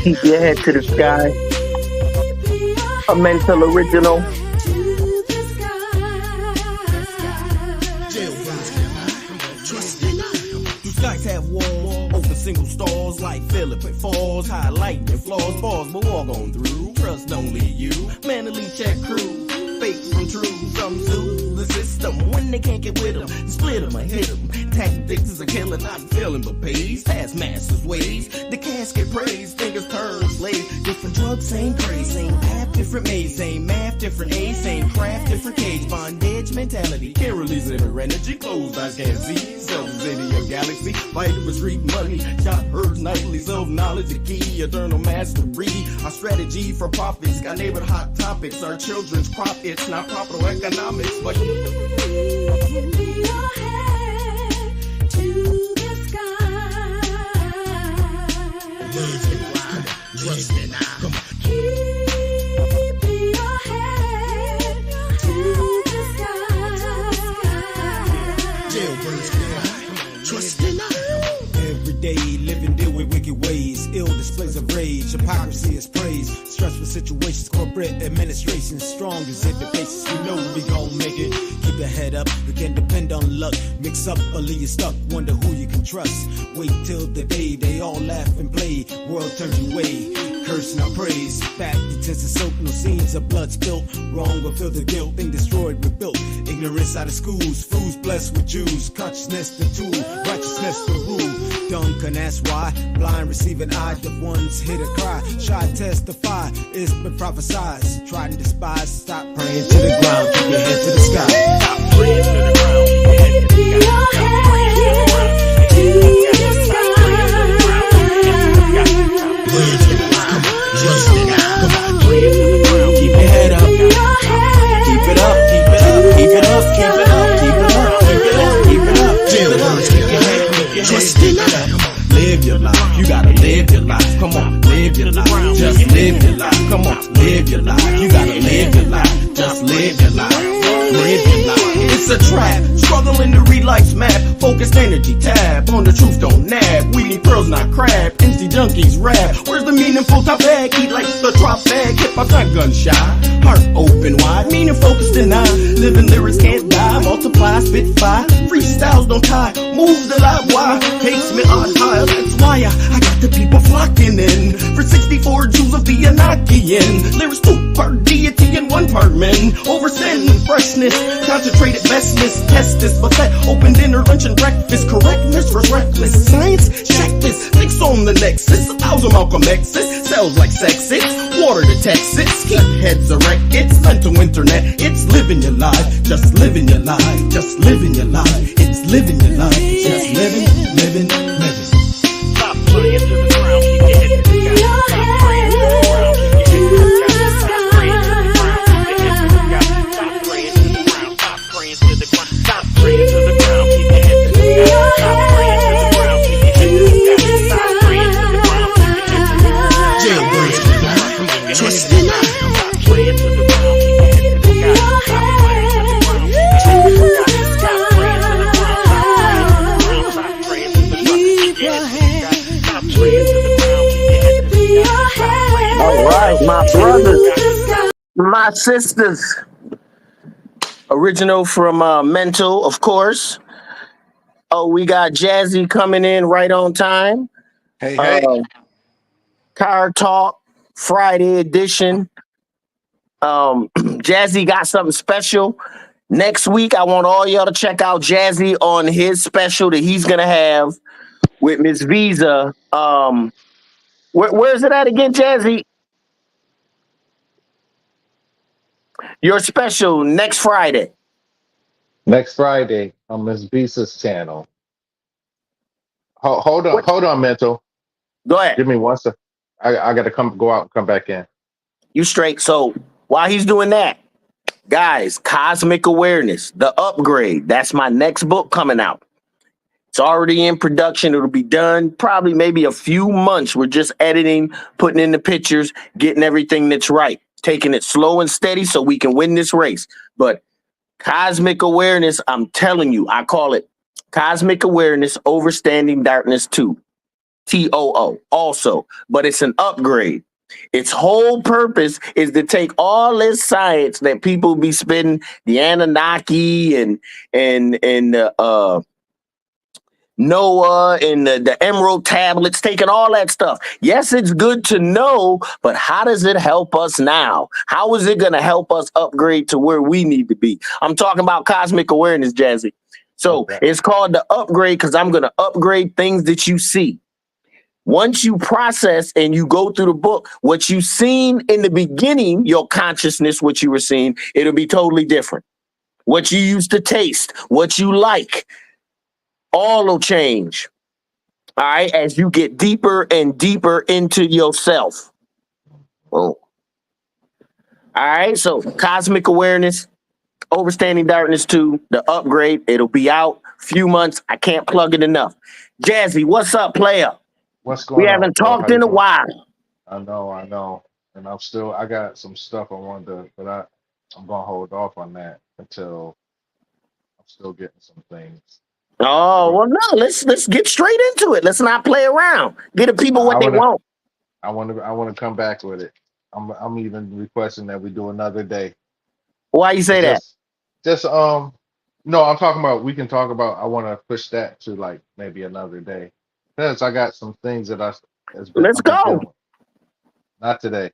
Keep your head to the sky. A mental original. Skies have walls, open single stalls like Philip and Falls, highlighting flaws, balls, but all gone through. Trust only you, manly check crew, fake from true, some zoo the system. When they can't get with them, split them or hit them. Tactics is a killer, not feeling but pays. Past masters' ways, the casket praise, fingers turn slave. Different drugs, same craze, same path, different maze, same math, different age, same craft, different cage. Bondage mentality, can't release inner energy, closed eyes can't see. Selves into your galaxy, fighting for street money. Shot herds nightly, self-knowledge a key, eternal mastery. Our strategy for profits, got neighborhood hot topics. Our children's crop, it's not proper economics, but Keep your head to the sky. trust me now. Come on. Keep your head to the sky. Jailbirds cry, trust me now. Every day, living deal with wicked ways, ill displays of rage, hypocrisy is praise, stressful situations, corporate administration, strong as if it faces, you know we gon' make it. Keep your head up, you can depend on luck, mix up or leave you stuck, wonder who you can trust. Wait till the day they all laugh and play, world turns your way, curse not praise. Fact intends to soak, no scenes of blood spilt, wrong will feel the guilt, thing destroyed, rebuilt. Ignorance out of schools, fools blessed with Jews, consciousness the tool, righteousness the rule. Dumb can ask why, blind receiving eye, the ones hear the cry, shy testify, it's been prophesied. Try and despise, stop praying to the ground, keep your head to the sky. Stop praying to the ground, keep your head to the sky. Keep your head up, keep it up, keep it up, keep it up, keep it up, keep it up, keep it up, keep it up, keep it up, keep your head, keep your head, keep it up. Live your life, you gotta live your life. Come on, live your life, just live your life. Come on, live your life, you gotta live your life, just live your life, live your life. It's a trap, struggling to read life's map. Focused energy tab, on the truth don't nab. We need pearls, not crab, NC junkies rap. Where's the meaningful top bag? Eat like the drop bag, hip hop not gun shy. Heart open wide, meaning focused and I. Living lyrics can't die, multiply, spit fire. Freestyles don't tie, move the live wire. Takes me on high, that's why I got the people flocking in. For 64 joules of the Enochian. Lyrics 2 part deity and 1 part men. Over sin, freshness, concentrated bestness. Test this, but that open dinner, lunch and breakfast. Correctness versus reckless science, check this. Fix on the nexus, 1,000 Malcolm X's. Cells like sex, it's water to Texas. Keep heads erect, it's mental internet. It's living your life, just living your life, just living your life. It's living your life, just living, living, living. Stop praying to the ground, keep your head to the sky. Stop praying to the ground, keep your head to the sky. Stop praying to the ground, keep your head to the sky. Stop praying to the ground, stop praying to the ground. Stop praying to the ground, keep your head to the sky. Stop praying to the ground, keep your head to the sky. Stop praying to the ground, keep your head to the sky. Jailbirds can lie, trust me now. Stop praying to the ground, keep your head to the sky. Stop praying to the ground, keep your head to the sky. Stop praying to the ground, stop praying to the ground, keep your head to the sky. Stop praying to the ground, keep your head to the sky. All right, my brothers, my sisters. Original from Mental, of course. Oh, we got Jazzy coming in right on time. Hey, hey. Car Talk Friday edition. Jazzy got something special. Next week, I want all y'all to check out Jazzy on his special that he's gonna have with Miss Visa. Where's it at again, Jazzy? Your special next Friday. Next Friday on Miss Visa's channel. Hold on, What? hold on, Mental. Go ahead. Give me 1 second. I gotta go out and come back in. You straight. So while he's doing that, guys, Cosmic Awareness, The Upgrade. That's my next book coming out. It's already in production. It'll be done probably maybe a few months. We're just editing, putting in the pictures, getting everything that's right, taking it slow and steady so we can win this race. But Cosmic Awareness, I'm telling you, I call it Cosmic Awareness Overstanding Darkness 2. TOO also, but it's an upgrade. Its whole purpose is to take all this science that people be spending, the Anunnaki and Noah and the Emerald tablets, taking all that stuff. Yes, it's good to know, but how does it help us now? How is it going to help us upgrade to where we need to be? I'm talking about cosmic awareness, Jazzy. So Okay. it's called the upgrade because I'm going to upgrade things that you see. Once you process and you go through the book, what you seen in the beginning, your consciousness, what you were seeing, it'll be totally different. What you used to taste, what you like, all will change. All right, as you get deeper and deeper into yourself. Oh. All right, so cosmic awareness, overstanding darkness 2, the upgrade, it'll be out few months. I can't plug it enough. Jazzy, what's up, player? What's going We on? haven't bro? How talked you in a doing? while. I know. And I got some stuff I wanted to, but I'm gonna hold off on that until I'm still getting some things. Oh, well, no, let's get straight into it. Let's not play around. Get the people what I they wanna, want. I wanna come back with it. I'm even requesting that we do another day. Why you say that? Just no, I'm talking about we can talk about. I want to push that to like maybe another day because I got some things that Let's I've been go. dealing with. Not today.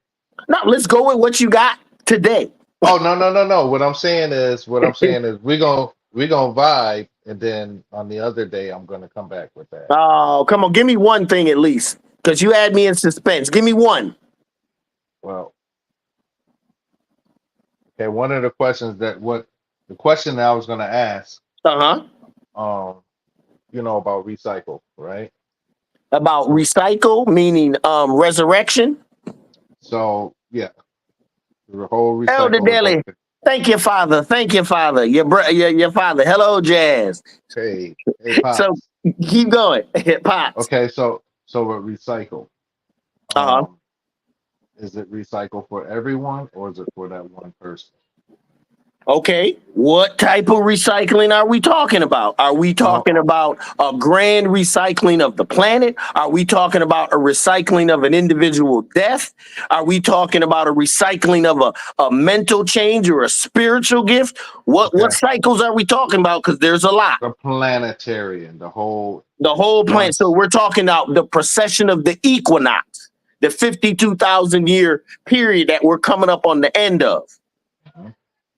No, let's go with what you got today. Oh no. What I'm saying is we're gonna vibe, and then on the other day I'm gonna come back with that. Oh, come on, give me one thing at least, because you had me in suspense. Give me one. Well, okay. One of the questions the question that I was gonna ask, Uh-huh. about recycle, right? About recycle, meaning resurrection. So yeah, the whole Elder recycle. Deli, thank you, Father. Thank you, Father. Your father. Hello, Jazz. Hey, Pops. So keep going. Pops. Okay, so with recycle, Uh-huh. is it recycle for everyone or is it for that one person? Okay, what type of recycling are we talking about? Are we talking about a grand recycling of the planet? Are we talking about a recycling of an individual death? Are we talking about a recycling of a mental change or a spiritual gift? What cycles are we talking about? Because there's a lot. The planetarian, the whole planet. So we're talking about the procession of the equinox, the 52,000 year period that we're coming up on the end of.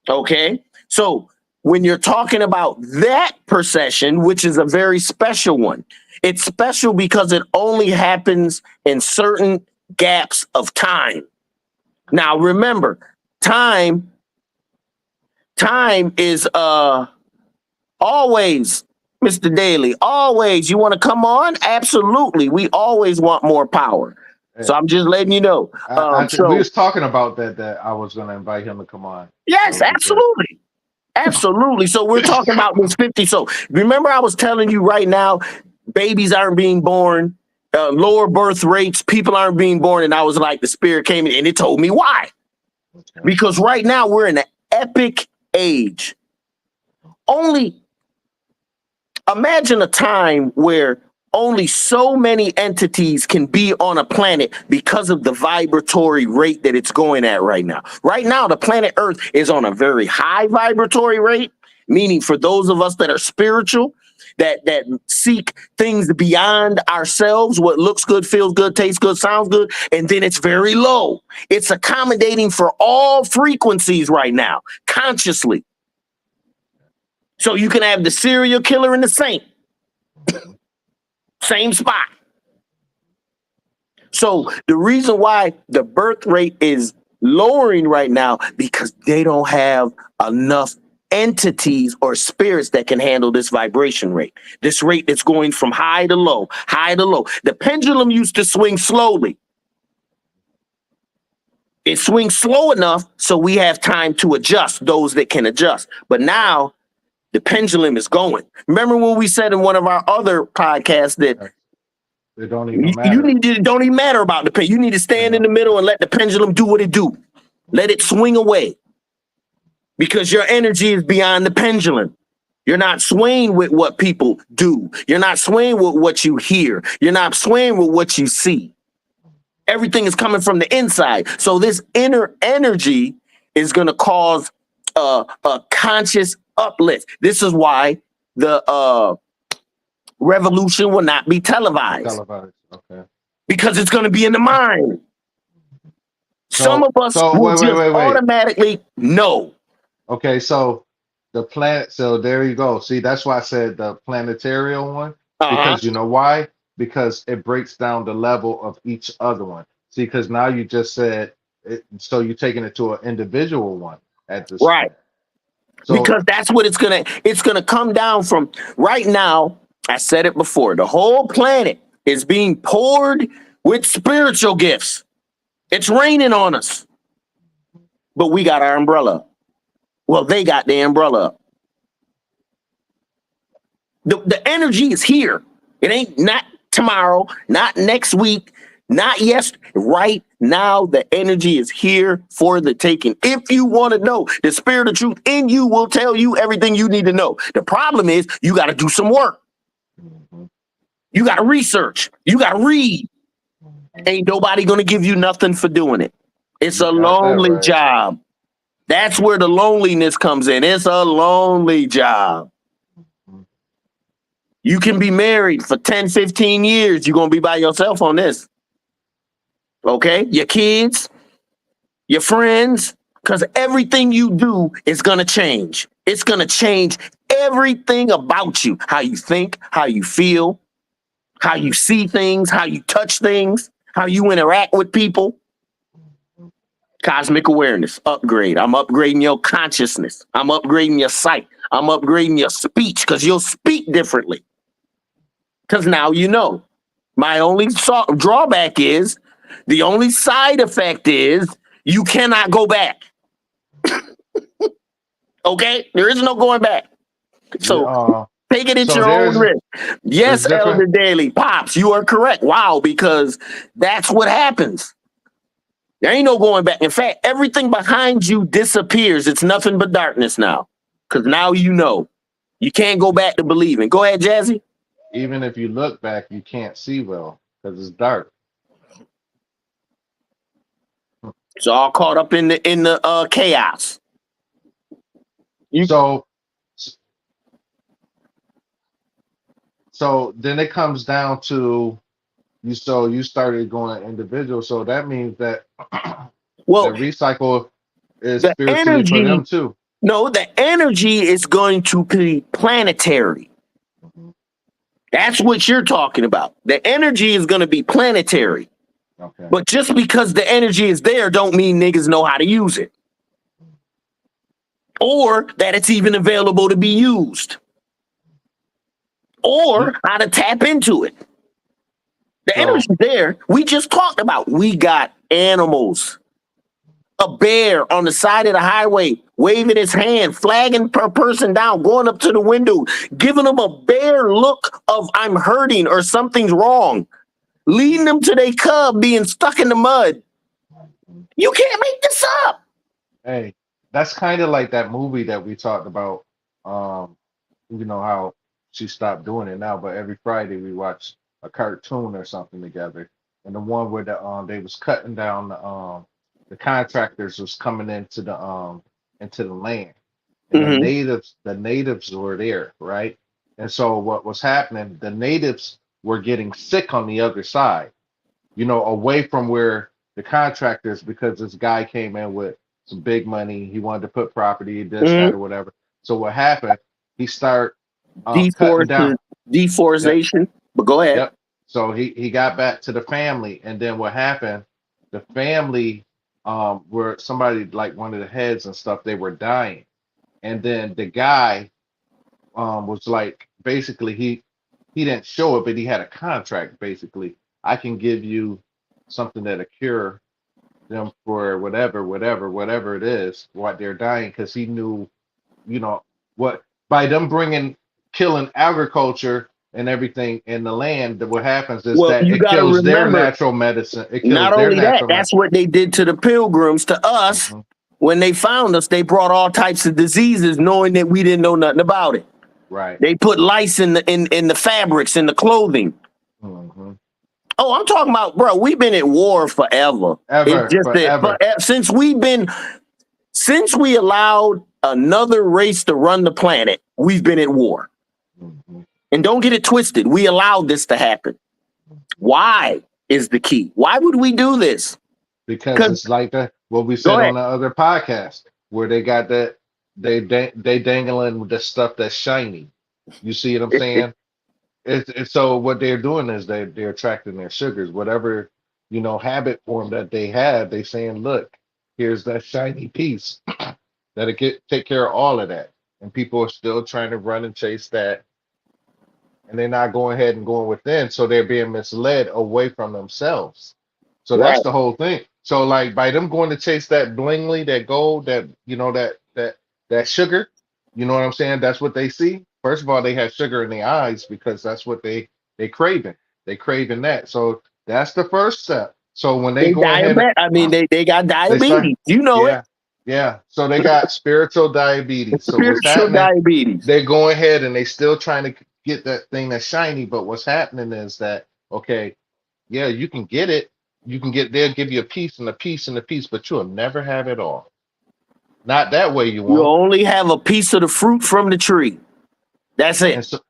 Okay, so when you're talking about that procession, which is a very special one, it's special because it only happens in certain gaps of time. Now, remember, time is always, Mr. Daly, always. You want to come on? Absolutely. We always want more power. So I'm just letting you know. we was talking about that I was going to invite him to come on. Yes, absolutely. Absolutely. So we're talking about this 50. So remember, I was telling you right now, babies aren't being born, lower birth rates, people aren't being born. And I was like, the spirit came in and it told me why. Okay. Because right now we're in an epic age. Only imagine a time where only so many entities can be on a planet because of the vibratory rate that it's going at right now. Right now, the planet Earth is on a very high vibratory rate, meaning for those of us that are spiritual, that seek things beyond ourselves, what looks good, feels good, tastes good, sounds good, and then it's very low. It's accommodating for all frequencies right now, consciously. So you can have the serial killer and the saint. Same spot. So the reason why the birth rate is lowering right now, because they don't have enough entities or spirits that can handle this vibration rate. This rate that's going from high to low, high to low. The pendulum used to swing slowly. It swings slow enough so we have time to adjust, those that can adjust. But now the pendulum is going. Remember when we said in one of our other podcasts that it don't even matter. It don't even matter about the pendulum. You need to stand in the middle and let the pendulum do what it do. Let it swing away. Because your energy is beyond the pendulum. You're not swaying with what people do. You're not swaying with what you hear. You're not swaying with what you see. Everything is coming from the inside. So this inner energy is going to cause a conscious uplift. This is why the revolution will not be televised, Televised. Okay. because it's going to be in the mind. Some of us will wait, just wait. automatically know. Okay, so the planet, so there you go. See, that's why I said the planetarial one, Uh-huh. because you know why? Because it breaks down the level of each other one. See, because now you just said it, so you're taking it to an individual one at this Right. point. So Because that's what it's gonna come down from. Right now, I said it before, the whole planet is being poured with spiritual gifts. It's raining on us, but we got our umbrella up. Well, they got the umbrella up. The energy is here. It ain't not tomorrow, not next week, not yesterday. Right now, the energy is here for the taking. If you want to know, the spirit of truth in you will tell you everything you need to know. The problem is you got to do some work. Mhm. You got to research. You got to read. Ain't nobody going to give you nothing for doing it. It's You a got that lonely right. job. That's where the loneliness comes in. It's a lonely job. Mhm. You can be married for 10, 15 years. You're going to be by yourself on this. Okay? Your kids, your friends, because everything you do is going to change. It's going to change everything about you. How you think, how you feel, how you see things, how you touch things, how you interact with people. Cosmic awareness, upgrade. I'm upgrading your consciousness. I'm upgrading your sight. I'm upgrading your speech, because you'll speak differently. Because now you know. My only drawback is, the only side effect is, you cannot go back. Okay? There is no going back. So Yeah, take it at so your own risk. Yes, there's different. Elder Daily. Pops, you are correct. Wow, because that's what happens. There ain't no going back. In fact, everything behind you disappears. It's nothing but darkness now. Because now you know. You can't go back to believing. Go ahead, Jazzy. Even if you look back, you can't see well because it's dark. It's all caught up in the chaos. You- So so then it comes down to you. So you started going individual. So that means that Well, the recycle is the spiritually for energy, them too. no, the energy is going to be planetary. That's what you're talking about. The energy is going to be planetary. Okay. But just because the energy is there don't mean niggas know how to use it. Or that it's even available to be used. Or how to tap into it. The So- energy's there. We just talked about. We got animals. A bear on the side of the highway, waving his hand, flagging per person down, going up to the window, giving them a bear look of I'm hurting or something's wrong, leading them to their cub being stuck in the mud. You can't make this up. Hey, that's kind of like that movie that we talked about. You know how she stopped doing it now, but every Friday we watch a cartoon or something together. And the one where they was cutting down the contractors was coming into the land. And Mhm. the natives were there, right? And so what was happening, the natives were getting sick on the other side, you know, away from where the contractors, because this guy came in with some big money, he wanted to put property, this, that, or whatever. So what happened? He started cutting down. Deforestation. But go ahead. Yep. So he got back to the family, and then what happened? The family, were somebody like one of the heads and stuff. They were dying, and then the guy, was like basically he didn't show it, but he had a contract. Basically, I can give you something that'll cure them for whatever it is, what they're dying, because he knew, you know, what by them killing agriculture and everything in the land, that what happens is Well, that you it got to kills their remember, natural medicine. It kills not their only that, natural that's what they did to the pilgrims, to us. medicine. When they found us, they brought all types of diseases knowing that we didn't know nothing about it. Right. They put lice in the fabrics, in the clothing. Hmm. Oh, I'm talking about, bro. We've been at war forever. It's Ever, just that forever. since we allowed another race to run the planet, we've been at war. Mhm. And don't get it twisted. We allowed this to happen. Why is the key? Why would we do this? Because Because it's like what we go said ahead. on the other podcast, where they got that they dangling with the stuff that's shiny. You see what I'm saying? It's so what they're doing is they're attracting their sugars, whatever habit form that they have. They saying, look, here's that shiny piece that'll take care of all of that, and people are still trying to run and chase that, and they're not going ahead and going within, so they're being misled away from themselves. So Right. that's the whole thing. So like by them going to chase that blingly, that gold, that that sugar, you know what I'm saying? That's what they see. First of all, they have sugar in their eyes because that's what they craving. They craving that. So that's the first step. So when they They go ahead and diabetic. I mean, they got they start, diabetes. You know it. yeah, yeah. So they got spiritual diabetes. So what's Spiritual happening? diabetes. They're going ahead and they still trying to get that thing that's shiny, but what's happening is that okay, yeah, you can get it. You can get they'll give you a piece and a piece and a piece, but you'll never have it all. Not that way you You won't. only have a piece of the fruit from the tree. That's And it. so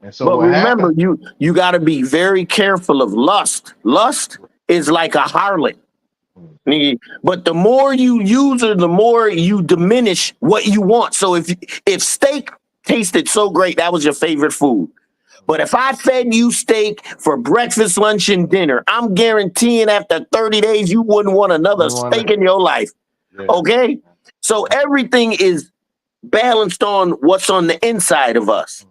and so But what remember, happened? you got to be very careful of lust. Lust is like a harlot. Nigga. But the more you use her, the more you diminish what you want. So if steak tasted so great, that was your favorite food. But if I fed you steak for breakfast, lunch, and dinner, I'm guaranteeing after 30 days you wouldn't want another You want steak to, in your life. yeah. Okay? So everything is balanced on what's on the inside of us.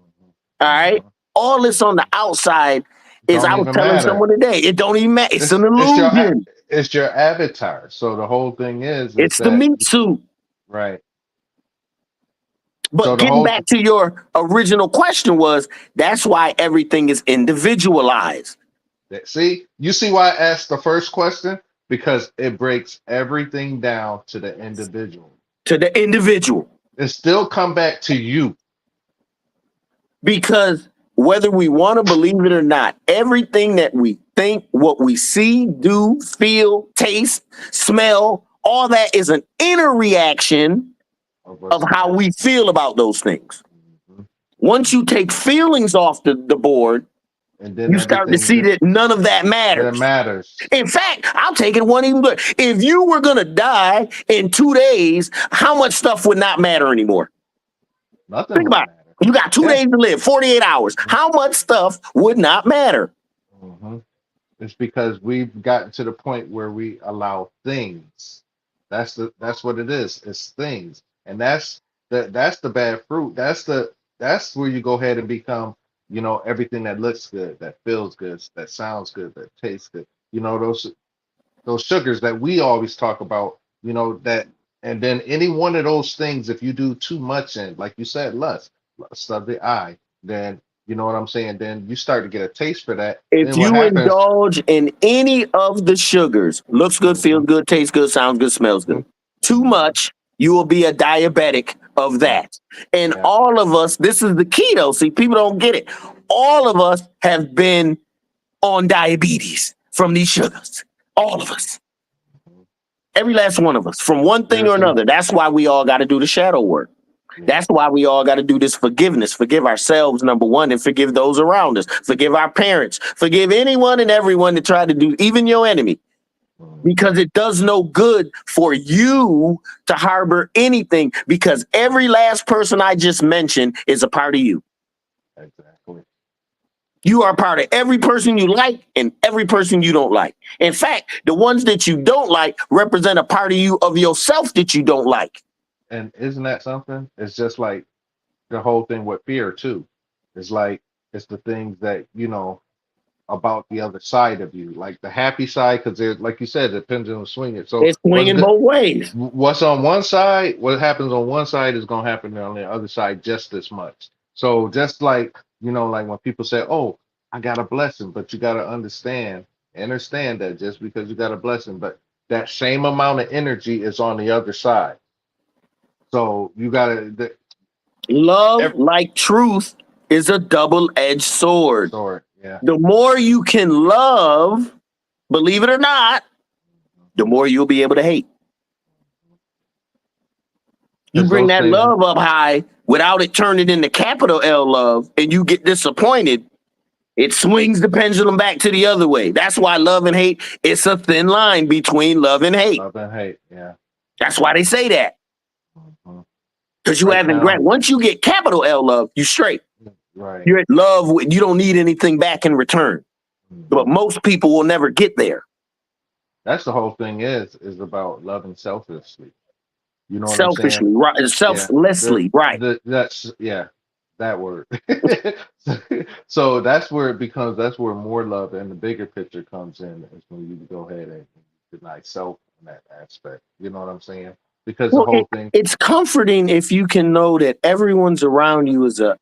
All right? Mhm. All this on the outside is, Don't I was even telling matter. someone today, it don't even matter. It's It's an it's your illusion. it's your avatar. So the whole thing is It's the that meat suit. right. So But the getting whole back to your original question was, that's why everything is individualized see, you see why I asked the first question? Because it breaks everything down to the individual. to the individual. It still come back to you. Because whether we want to believe it or not, everything that we think, what we see, do, feel, taste, smell, all that is an inner reaction Of of what's how we feel about those things. Mhm. Once you take feelings off the board, And then you start to everything see that none of that that matters. matters. In fact, I'll take it one even good. If you were going to die in 2 days, how much stuff would not matter anymore? Nothing Think would about matter. it. You got two Yeah. days to live, 48 hours. How much stuff would not matter? Hmm. It's because we've gotten to the point where we allow things. That's what it is. It's things, and that's the bad fruit. That's where you go ahead and become, everything that looks good, that feels good, that sounds good, that tastes good. Those sugars that we always talk about. That, and then any one of those things, if you do too much, and like you said, lust of the eye, then you know what I'm saying. Then you start to get a taste for that. If Then what you happens? indulge in any of the sugars, looks good, feels Mhm, good, tastes good, sounds good, smells mhm, good, too mhm. much, you will be a diabetic of Yeah, that. And yeah. all of us, this is the key though. See, people don't get it. All of us have been on diabetes from these sugars. All of us. Mhm. Every last one of us, from one thing or Everything. another. That's why we all got to do the shadow work. Yeah. That's why we all got to do this forgiveness. Forgive ourselves, number one, and forgive those around us. Forgive our parents. Forgive anyone and everyone that tried to do, even your enemy, because Mhm. it does no good for you to harbor anything, because every last person I just mentioned is a part of you. Exactly. You are a part of every person you like and every person you don't like. In fact, the ones that you don't like represent a part of you, of yourself, that you don't like. And isn't that something? It's just like the whole thing with fear too. It's like it's the things that about the other side of you, like the happy side, because like you said, the pendulum swinging. So It's swinging both ways. what's on one side, what happens on one side is going to happen on the other side just as much. So just like like when people say, "Oh, I got a blessing," but you got to understand that just because you got a blessing, but that same amount of energy is on the other side. So you got to Love, Every like truth, is a double-edged sword. sword. Yeah. The more you can love, believe it or not, the more you'll be able to hate. You Because bring those that things, love up high without it turning into capital L love, and you get disappointed, it swings the pendulum back to the other way. That's why love and hate, it's a thin line between love and hate. love and hate. Yeah. That's why they say that. Mhm. Because you Right haven't now, once you get capital L love, you straight. right. You're at love. You don't need anything back in return. But Mhm. most people will never get there. That's the whole thing is about loving selflessly. You know what I'm saying? Selfishly, right? Yeah. The Selflessly, right? that's yeah, that word. So that's where it becomes, that's where more love and the bigger picture comes in, is when you go ahead and deny self in that aspect. You know what I'm saying? Because the Well, whole thing, it's comforting if you can know that everyone's around you is a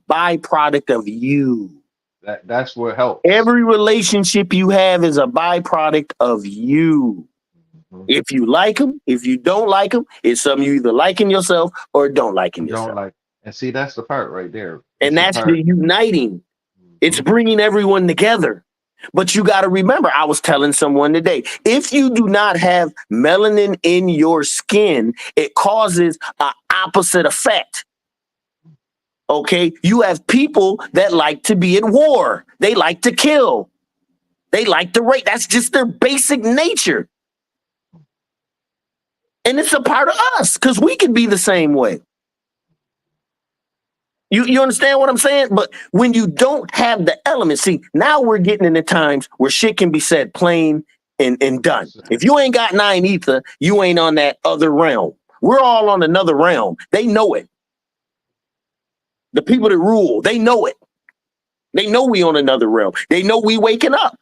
byproduct of you. that's where it helps. Every relationship you have is a byproduct of you. Mhm. If you like them, if you don't like them, it's something you either like in yourself or don't like in You don't yourself. like, and see, that's the part right there. And It's the that's the part. uniting. It's Mhm. bringing everyone together. But you got to remember, I was telling someone today, if you do not have melanin in your skin, it causes an opposite effect. Okay. You have people that like to be at war, they like to kill, they like to rape. That's just their basic nature. And it's a part of us because we can be the same way. You understand what I'm saying? But when you don't have the elements, see, now we're getting into times where shit can be said plain and done. If you ain't got nine ether, you ain't on that other realm. We're all on another realm. They know it. The people that rule, they know it. They know we on another realm. They know we waking up.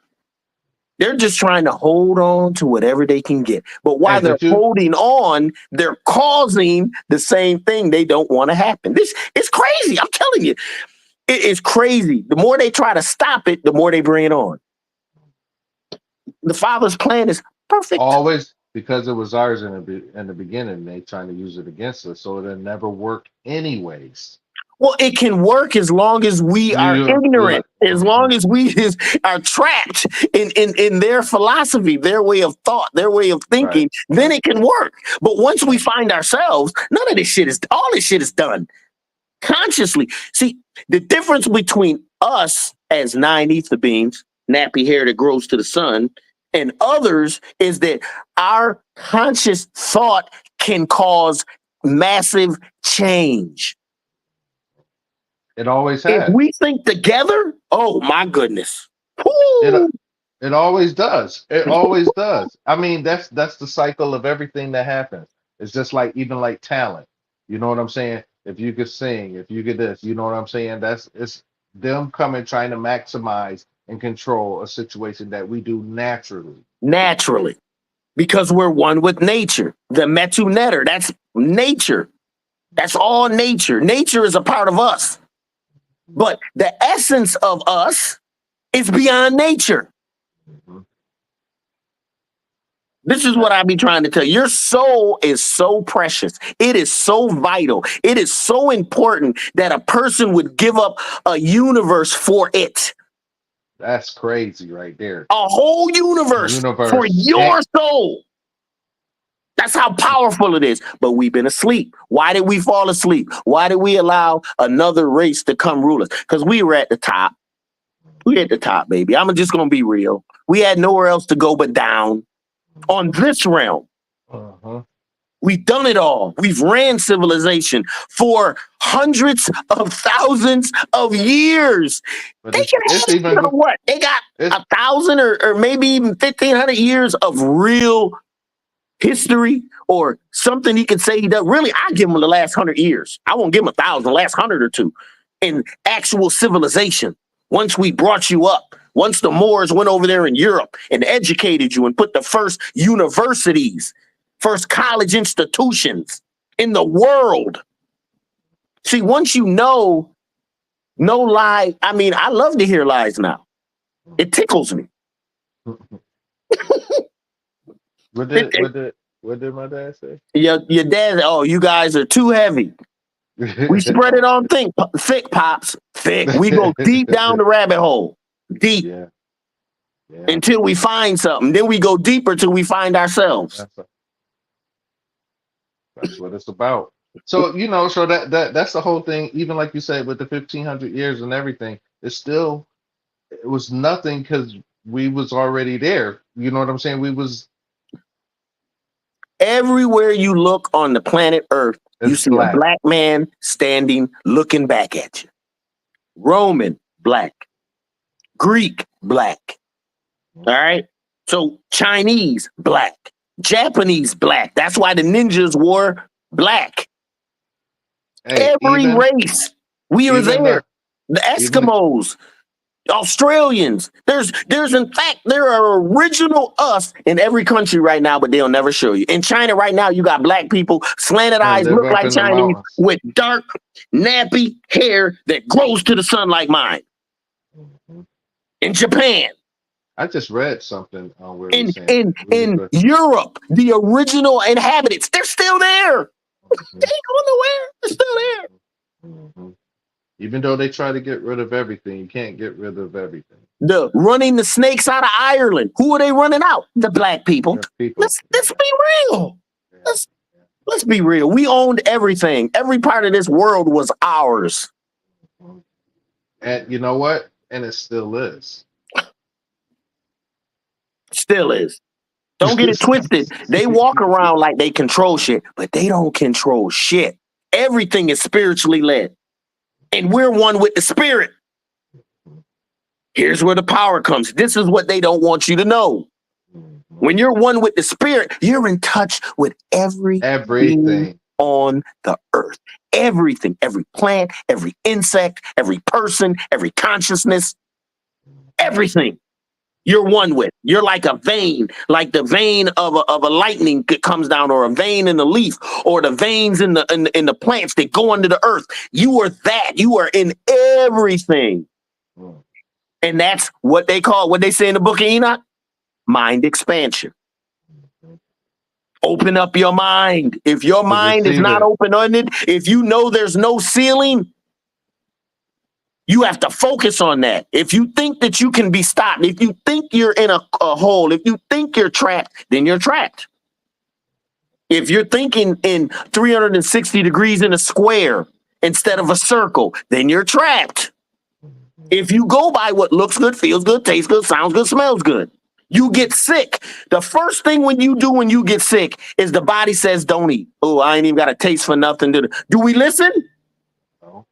They're just trying to hold on to whatever they can get. But while Hey, they're but you, holding on, they're causing the same thing they don't want to happen. This is crazy. I'm telling you. It is crazy. The more they try to stop it, the more they bring it on. The Father's plan is perfect. always, because it was ours in the beginning, they trying to use it against us, so it'll never work anyways. Well, it can work as long as we are You ignorant, look, as long as we are trapped in their philosophy, their way of thought, their way of right, thinking, then right, it can work. But once we right. find ourselves, none of this shit is, all this shit is done consciously. See, the difference between us as nine ether beings, nappy hair that grows to the sun, and others is that our conscious thought can cause massive change. It always If has. we think together, oh my goodness. It Woo! it always does. It always does. I mean, that's the cycle of everything that happens. It's just like, even like talent. You know what I'm saying? If you could sing, if you could this, you know what I'm saying? That's, it's them coming trying to maximize and control a situation that we do naturally. Naturally, because we're one with nature. The Metu Netter, that's nature. That's all nature. Nature is a part of us. But the essence of us is beyond nature. Mhm. This is That- what I be trying to tell you. Your soul is so precious. It is so vital. It is so important that a person would give up a universe for it. That's crazy right there. A whole universe for Universe. your soul. That's how powerful it is. But we've been asleep. Why did we fall asleep? Why did we allow another race to come rule us? Because we were at the top. We at the top, baby. I'm just going to be real. We had nowhere else to go but down on this realm. Uh-huh. We've done it all. We've ran civilization for hundreds of thousands of years. But They can it's have, you even know what? They got it's 1,000 or maybe even 1,500 years of real history or something he could say he does. Really, I give him the last 100 years. I won't give him 1,000, the last 100 or two in actual civilization. Once we brought you up, once the Moors went over there in Europe and educated you and put the first universities, first college institutions in the world. See, once you know, no lie. I mean, I love to hear lies now. It tickles me. what It, did it, what did my dad say? your dad, oh, you guys are too heavy. We spread it on thick, pops. Thick. We go deep down the rabbit hole. Deep Yeah, yeah. until we find something. Then we go deeper till we find ourselves. That's what it's about. So, so that's the whole thing. Even like you said, with the 1500 years and everything, it was nothing because we was already there. You know what I'm saying? We was Everywhere you look on the planet Earth, you it's see black. a black man standing, looking back at you. Roman, black. Greek, black. All right. So Chinese, black. Japanese, black. That's why the ninjas wore black. Hey, Every even race, we are even there. the The even the Eskimos, Australians. There's in fact, there are original us in every country right now, but they'll never show you. In China right now, you got black people, slanted that eyes, live look up like in the Chinese, mountains. with dark, nappy hair that grows to the sun like mine. Mhm. In Japan, I just read something on where we're in saying in in Europe, the original inhabitants, they're still there. They ain't going nowhere. They're still there. Mhm. Even though they try to get rid of everything, you can't get rid of everything. The running the snakes out of Ireland. Who are they running out? The black people. There are people. Let's be real. Yeah, Let's let's be real. We owned everything. Every part of this world was ours. yeah. And you know what? And it still is. Still is. Don't get it twisted. They walk around like they control shit, but they don't control shit. Everything is spiritually led. And we're one with the spirit. Here's where the power comes. This is what they don't want you to know. When you're one with the spirit, you're in touch with everything Everything. on the earth. Everything, every plant, every insect, every person, every consciousness, everything. You're one with. You're like a vein, like the vein of a lightning that comes down, or a vein in the leaf, or the veins in the plants that go under the earth. You are that. You are in everything. Mm. And that's what they call, what they say in the book of Enoch, mind expansion. Open up your mind. If your mind is receive not it. open-ended, if you know there's no ceiling, you have to focus on that. If you think that you can be stopped, if you think you're in a hole, if you think you're trapped, then you're trapped. If you're thinking in 360 degrees in a square instead of a circle, then you're trapped. If you go by what looks good, feels good, tastes good, sounds good, smells good, you get sick. The first thing when you get sick is the body says, don't eat. Oh, I ain't even got a taste for nothing. Do we listen? No.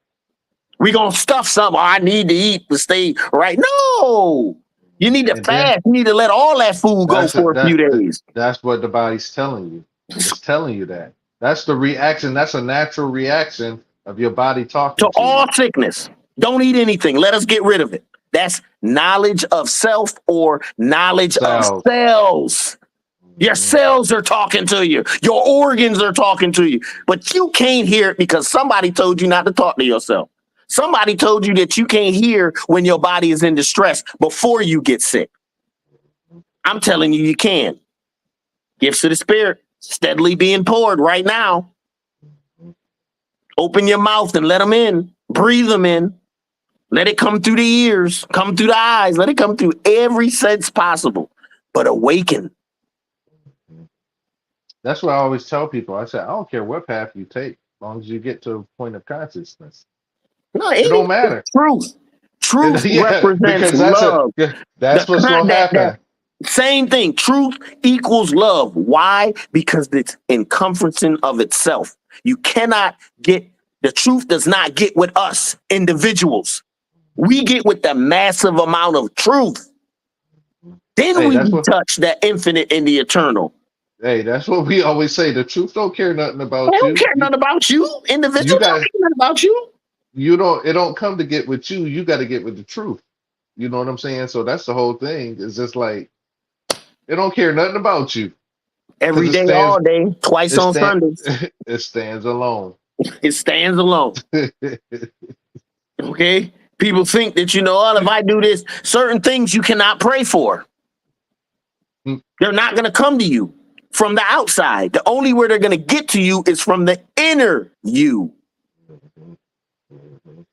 We gonna stuff something. Oh, I need to eat to stay right. No, you need to And then fast. You need to let all that food go that's for a few days. that's what the body's telling you. It's telling you that. That's the reaction. That's a natural reaction of your body talking To to you. all sickness, don't eat anything. Let us get rid of it. That's knowledge of self, or knowledge of Cells. cells. Your Mhm. cells are talking to you. Your organs are talking to you. But you can't hear it because somebody told you not to talk to yourself. Somebody told you that you can't hear when your body is in distress before you get sick. I'm telling you, you can. Gifts of the Spirit steadily being poured right now. Open your mouth and let them in. Breathe them in. Let it come through the ears, come through the eyes. Let it come through every sense possible. But awaken. That's what I always tell people. I say, I don't care what path you take, as long as you get to a point of consciousness. No, It don't matter. Truth. Truth Yeah, represents because that's love. that's what's gonna happen. Same thing. Truth equals love. Why? Because it's encompassing of itself. You cannot get, the truth does not get with us individuals. We get with the massive amount of truth. Then Hey, we that's what touch that infinite and the eternal. hey, that's what we always say. The truth don't care nothing I about don't you. care nothing about you. Individuals You don't got care nothing about you. it don't come to get with you. You got to get with the truth. You know what I'm saying? So that's the whole thing. It's just like it don't care nothing about you Every because day, all day, twice it on stand Sundays. it stands alone. It stands alone. Okay? People think that, oh, if I do this, certain things you cannot pray for. They're not going to come to you from the outside. The only way they're going to get to you is from the inner you. Mhm. Mhm.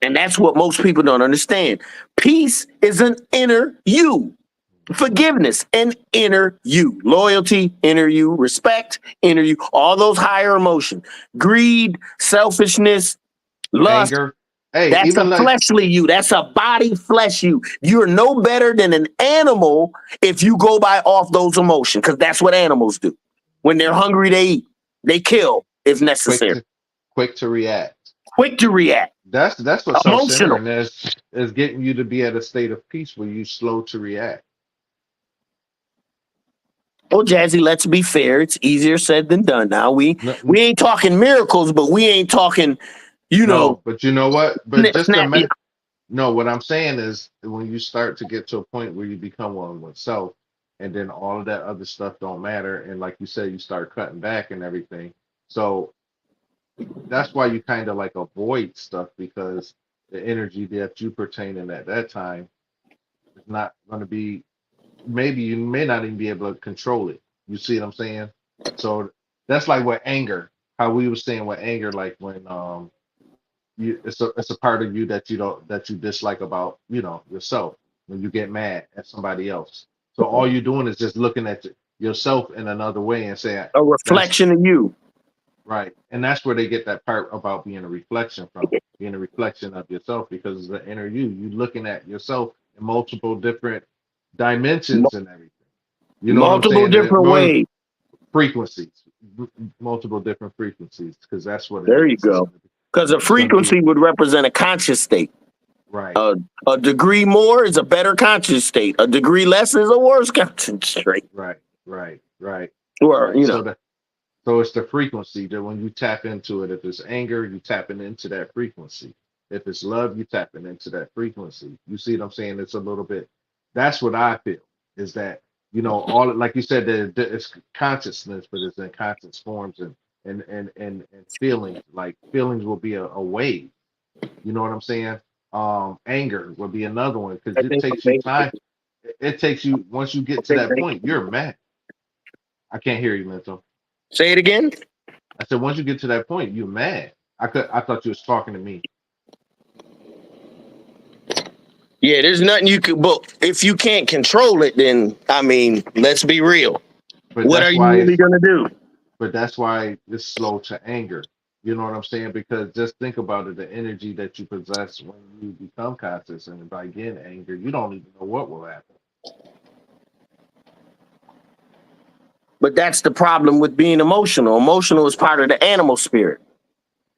And that's what most people don't understand. Peace is an inner you. Forgiveness, an inner you. Loyalty, inner you. Respect, inner you. All those higher emotions. Greed, selfishness, lust, Anger. Hey, that's a even like fleshly you. That's a body flesh you. You're no better than an animal if you go by off those emotions, because that's what animals do. When they're hungry, they eat. They kill if quick necessary. to quick to react. Quick to react. That's what Emotional. self-centered is getting you to be at a state of peace where you slow to react. Well, Jazzy, let's be fair. It's easier said than done. Now No, we ain't talking miracles, but we ain't talking, you know, no, but you know what? But snip, just snap. no, what I'm saying is when you start to get to a point where you become one with self, and then all of that other stuff don't matter, and like you said, you start cutting back and everything. So that's why you kind of like avoid stuff because the energy that you pertain in at that time is not going to be. Maybe you may not even be able to control it. You see what I'm saying? So that's like with anger. How we were saying with anger, like when you it's a part of you that you don't that you dislike about yourself when you get mad at somebody else. So all you're doing is just looking at yourself in another way and saying A that's reflection of you. right. And that's where they get that part about being a reflection from, being a reflection of yourself because it's the inner you looking at yourself in multiple different M- dimensions and everything. You know what I'm multiple saying? different More ways. frequencies, multiple different frequencies, because that's what it There you is. go. Because a It's gonna be frequency would represent a conscious state. right, A, a degree more is a better conscious state. A degree less is a worse conscious state. right, right, right, Or, right. So it's the frequency that when you tap into it, if it's anger, you tapping into that frequency. If it's love, you tapping into that frequency. You see what I'm saying? It's a little bit. That's what I feel is that all like you said that it's consciousness, but it's in conscious forms and feelings. Like feelings will be a wave. You know what I'm saying? Anger will be another one because I it think takes you time. It takes you once you get to that point, you're mad. I can't hear you, Mental. say it again. I said, once you get to that point, you're mad. I thought you was talking to me, Yeah, there's nothing you could, but if you can't control it, then I mean, let's be real. but What are that's you why really gonna do? it's slow to anger. You know what I'm saying? Because just think about it, the energy that you possess when you become conscious, and by getting anger, you don't even know what will happen. But that's the problem with being emotional. Emotional is part of the animal spirit.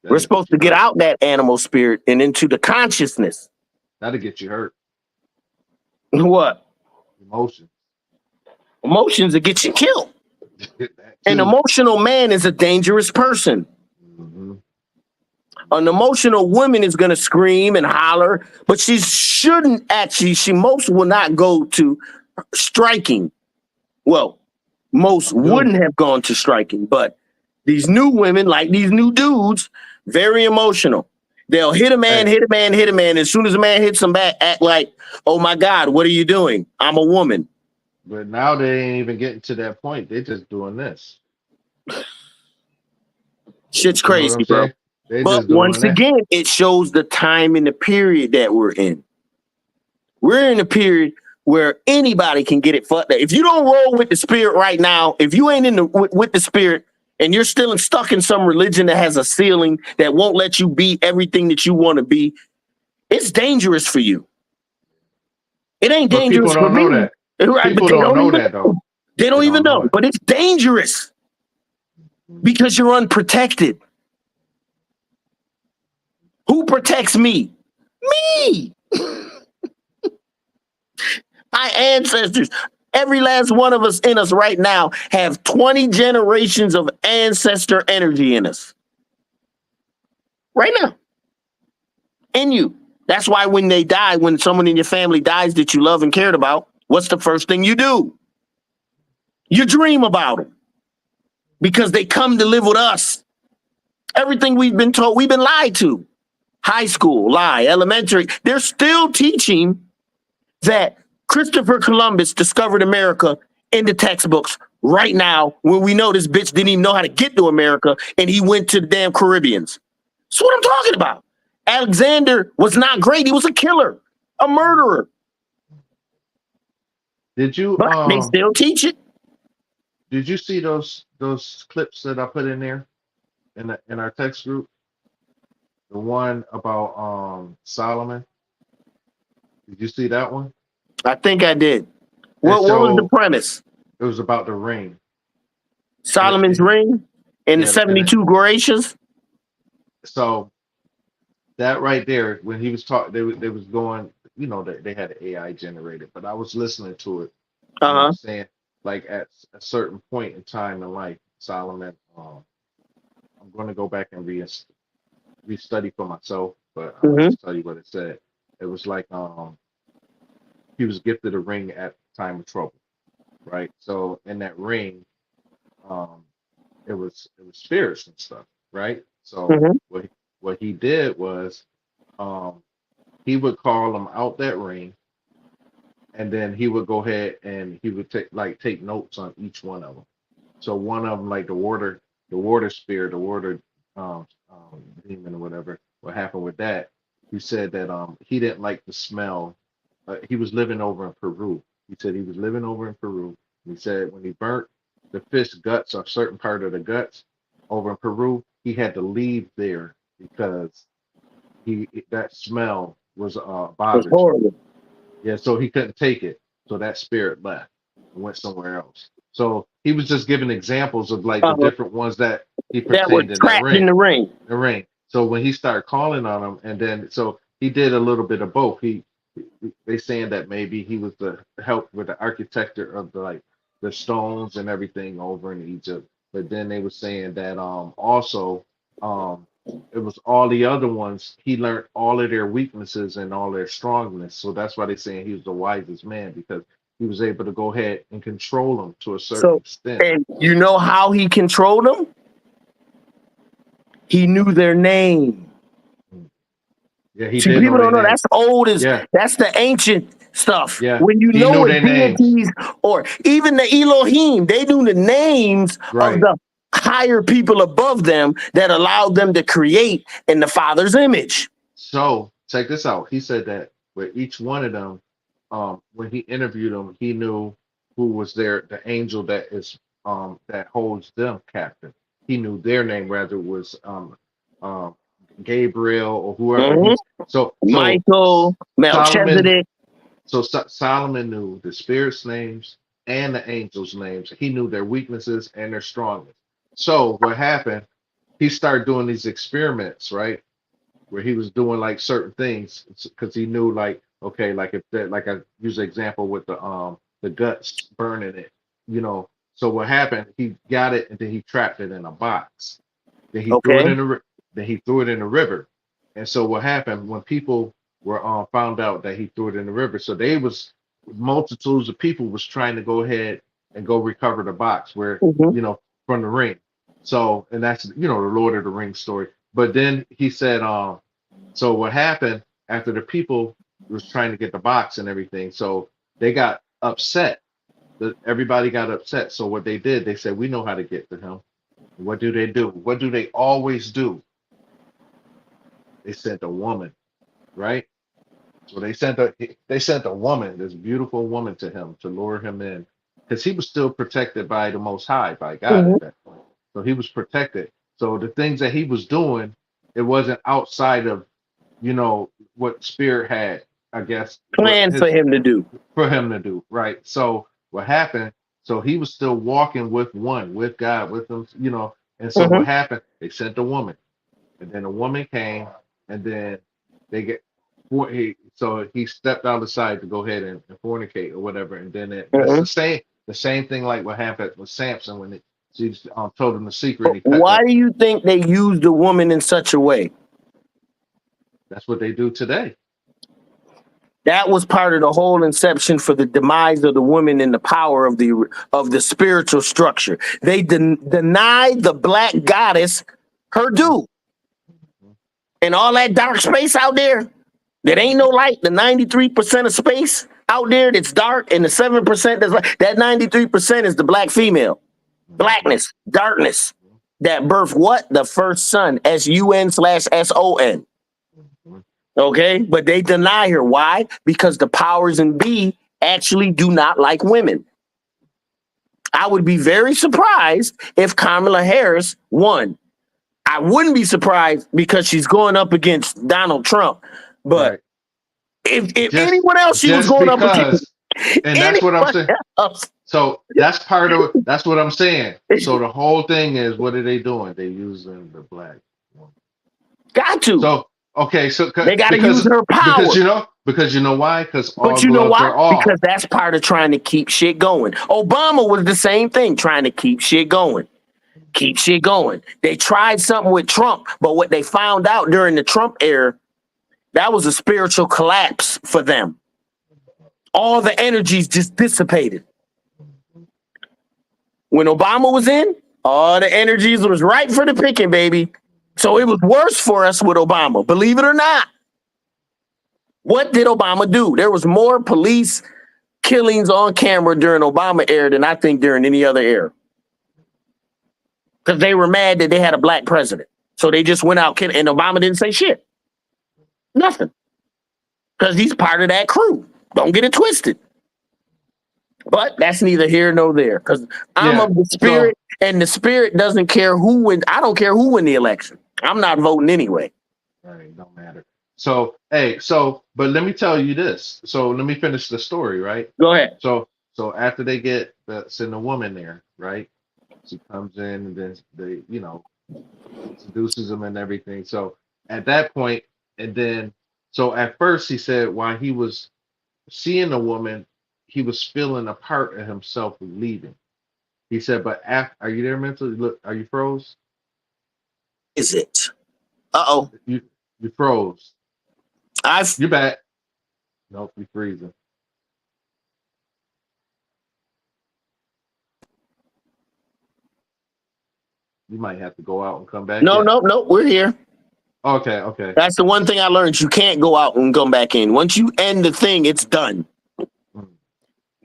We're That'll get supposed to you get hurt. out that animal spirit and into the consciousness. That'll get you hurt. What? Emotion. Emotions that get you killed. That An too. emotional man is a dangerous person. Hmm. An emotional woman is going to scream and holler, but she shouldn't actually, she most will not go to striking. Well, most Some do. wouldn't have gone to striking, but these new women, like these new dudes, very emotional. They'll hit a man, Hey, hit a man, hit a man. As soon as a man hits them back, act like, oh my God, what are you doing? I'm a woman. but now they ain't even getting to that point. They're just doing this. Shit's You know what I'm crazy, bro. saying? They But just doing once that. again, it shows the time and the period that we're in. We're in a period where anybody can get it fucked up. If you don't roll with the spirit right now, if you ain't in the with the spirit and you're still stuck in some religion that has a ceiling that won't let you be everything that you want to be, it's dangerous for you. It ain't But people dangerous for don't know me. that. Right, but People they don't don't know even that know. though. They They don't even don't know know. it. But it's dangerous because you're unprotected. Who protects me? Me. My ancestors. Every last one of us in us right now have 20 generations of ancestor energy in us. Right now. In you. That's why when they die, when someone in your family dies that you love and cared about, what's the first thing you do? You dream about them because they come to live with us. Everything we've been told, we've been lied to. High school, lie, elementary. They're still teaching that Christopher Columbus discovered America in the textbooks right now when we know this bitch didn't even know how to get to America and he went to the damn Caribbeans. That's what I'm talking about. Alexander was not great. He was a killer, a murderer, Did you but they still teach it. did you see those clips that I put in there in our text group? The one about Solomon. Did you see that one? I think I did. And What was the so premise? it was about the ring. Solomon's And- ring and the yeah, 72 Gracious? So that right there, when he was talking, they was going, they had AI generated, but I was listening to it. And it Uh-huh. was saying, like at a certain point in time in life, Solomon, I'm going to go back and re-study for myself, but I'm going Mhm. to tell you what it said. It was like he was gifted a ring at the time of trouble, right? So in that ring, um, it was spirits and stuff, right? So Mhm. what he did was um, he would call them out that ring, and then he would go ahead and he would take notes on each one of them. So one of them, like the water spirit, the water demon or whatever, what happened with that? He said that he didn't like the smell. He was living over in Peru. He said he was living over in Peru. He said when he burnt the fish guts or certain part of the guts over in Peru, he had to leave there because that smell was It's bothersome. horrible. Yeah, so he couldn't take it. So that spirit left and went somewhere else. So he was just giving examples of like the Uh-huh. different ones that he That were pertained in that trapped in ring. the ring. The ring. So when he started calling on them, and then so he did a little bit of both. They saying that maybe he was the help with the architecture of the stones and everything over in Egypt. But then they were saying that also it was all the other ones. He learned all of their weaknesses and all their strongness. So that's why they're saying he was the wisest man because he was able to go ahead and control them to a certain So, extent. and you know how he controlled them? He knew their name. Yeah, he See, did people know don't their know name. that's old as Yeah. that's the ancient stuff. Yeah, When you he know knew what their names. deities or even the Elohim, they knew the names Right. of the higher people above them that allowed them to create in the Father's image. So check this out. He said that with each one of them, when he interviewed them, he knew who was the angel that holds them captive. He knew their name, whether it was Gabriel or whoever. Mhm. So Michael, Melchizedek. Solomon knew the spirits' names and the angels' names. He knew their weaknesses and their strongest. So what happened? He started doing these experiments, right? Where he was doing like certain things because he knew like okay, like if that like I use an example with the guts burning it, So what happened? He got it and then he trapped it in a box. Then he threw it Okay. in the river. And so what happened when people were found out that he threw it in the river? So they was multitudes of people was trying to go ahead and go recover the box where Mhm. from the ring. So and that's the Lord of the Rings story. But then he said, so what happened after the people was trying to get the box and everything? So they got upset. Everybody got upset. So what they did, they said, we know how to get to him. What do they do? What do they always do? They sent a woman, right? So they sent a woman, this beautiful woman to him to lure him in. Because he was still protected by the Most High, by God Mhm. at that point. So he was protected. So the things that he was doing, it wasn't outside of, what Spirit had, I guess, Plans for him to do. right? So what happened? So he was still walking with God, with them, And so what Mhm. happened? They sent a woman, and then a woman came, and then they get so he stepped out of the side to go ahead and fornicate or whatever, and then that's Mhm. the same thing like what happened with Samson when she told him the secret. He cut Why do you think they used the woman in such a way? That's what they do today. That was part of the whole inception for the demise of the woman and the power of the spiritual structure. They denied the black goddess her due. And all that dark space out there that ain't no light, the 93% of space out there that's dark and the 7% that's light, that 93% is the black female. Blackness, darkness. that birthed what? The first son, SUN/SON. Okay, but they deny her. Why? Because the powers in B actually do not like women. I would be very surprised if Kamala Harris won. I wouldn't be surprised because she's going up against Donald Trump. But Right. if Just anyone else she was just going up against, because, and that's what I'm anyone saying. else, So that's part of it. That's what I'm saying. So the whole thing is, what are they doing? They using the black woman. got to. So okay, so They got to use her power. because you know why? Because all But you know gloves why? are off. Because that's part of trying to keep shit going. Obama was the same thing, trying to keep shit going. Keep shit going. They tried something with Trump, but what they found out during the Trump era, that was a spiritual collapse for them. All the energies just dissipated. When Obama was in, all the energies was right for the picking, baby. So it was worse for us with Obama, believe it or not. What did Obama do? There was more police killings on camera during Obama era than I think during any other era. Because they were mad that they had a black president. So they just went out killing, and Obama didn't say shit. Nothing. Because he's part of that crew. Don't get it twisted. But that's neither here nor there. Because I'm Yeah, of the spirit, and the spirit doesn't care who wins. I don't care who win the election. I'm not voting anyway. Right, don't matter. So but let me tell you this. So let me finish the story, right? Go ahead. So after they send a woman there, right? She comes in and then they, seduces him and everything. So at that point, and then so at first he said while he was seeing the woman, he was feeling a part of himself leaving. He said, but after, are you there mentally? Look, are you froze? Is it? Uh-oh. You froze. I've You're back. Nope, you're freezing. You might have to go out and come back no, in. no, we're here. Okay. That's the one thing I learned. You can't go out and come back in. Once you end the thing, it's done.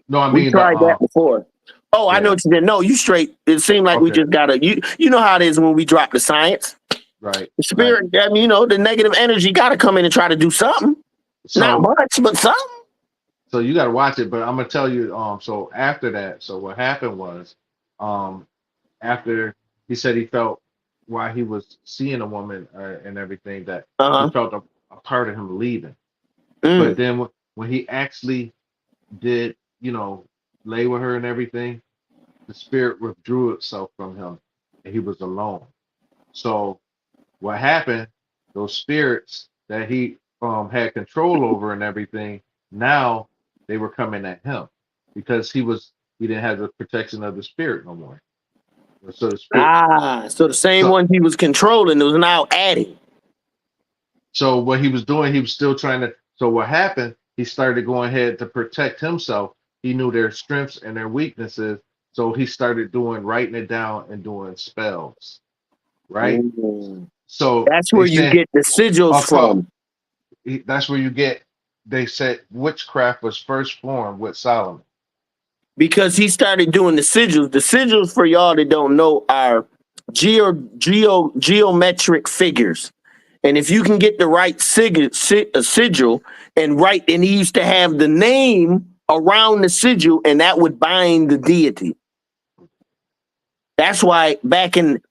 No, I We mean tried that before. Oh, I know yeah. what you did. No, you straight. It seemed like we Okay. just gotta. You know how it is when we drop the science. Right. The spirit, I mean, the negative energy got to come in and try to do something. Not So much, but something. so you got to watch it. But I'm gonna tell you. So after that, so what happened was, after he said he felt while he was seeing a woman and everything that Uh he felt a part of him leaving. huh. But then when he actually did, lay with her and everything, the spirit withdrew itself from him and he was alone. So what happened, those spirits that he had control over and everything, now they were coming at him because he didn't have the protection of the spirit no more. So the spirit, So the same so one he was controlling was now adding. so what he was doing, he was still trying to. So what happened? He started going ahead to protect himself. He knew their strengths and their weaknesses, so he started writing it down and doing spells. Right. Mm. So That's where you get the sigils from. that's where you get. They said witchcraft was first formed with Solomon. Because he started doing the sigils. The sigils, for y'all that don't know, are geometric figures. And if you can get the right sigil and he used to have the name around the sigil, and that would bind the deity. That's why back in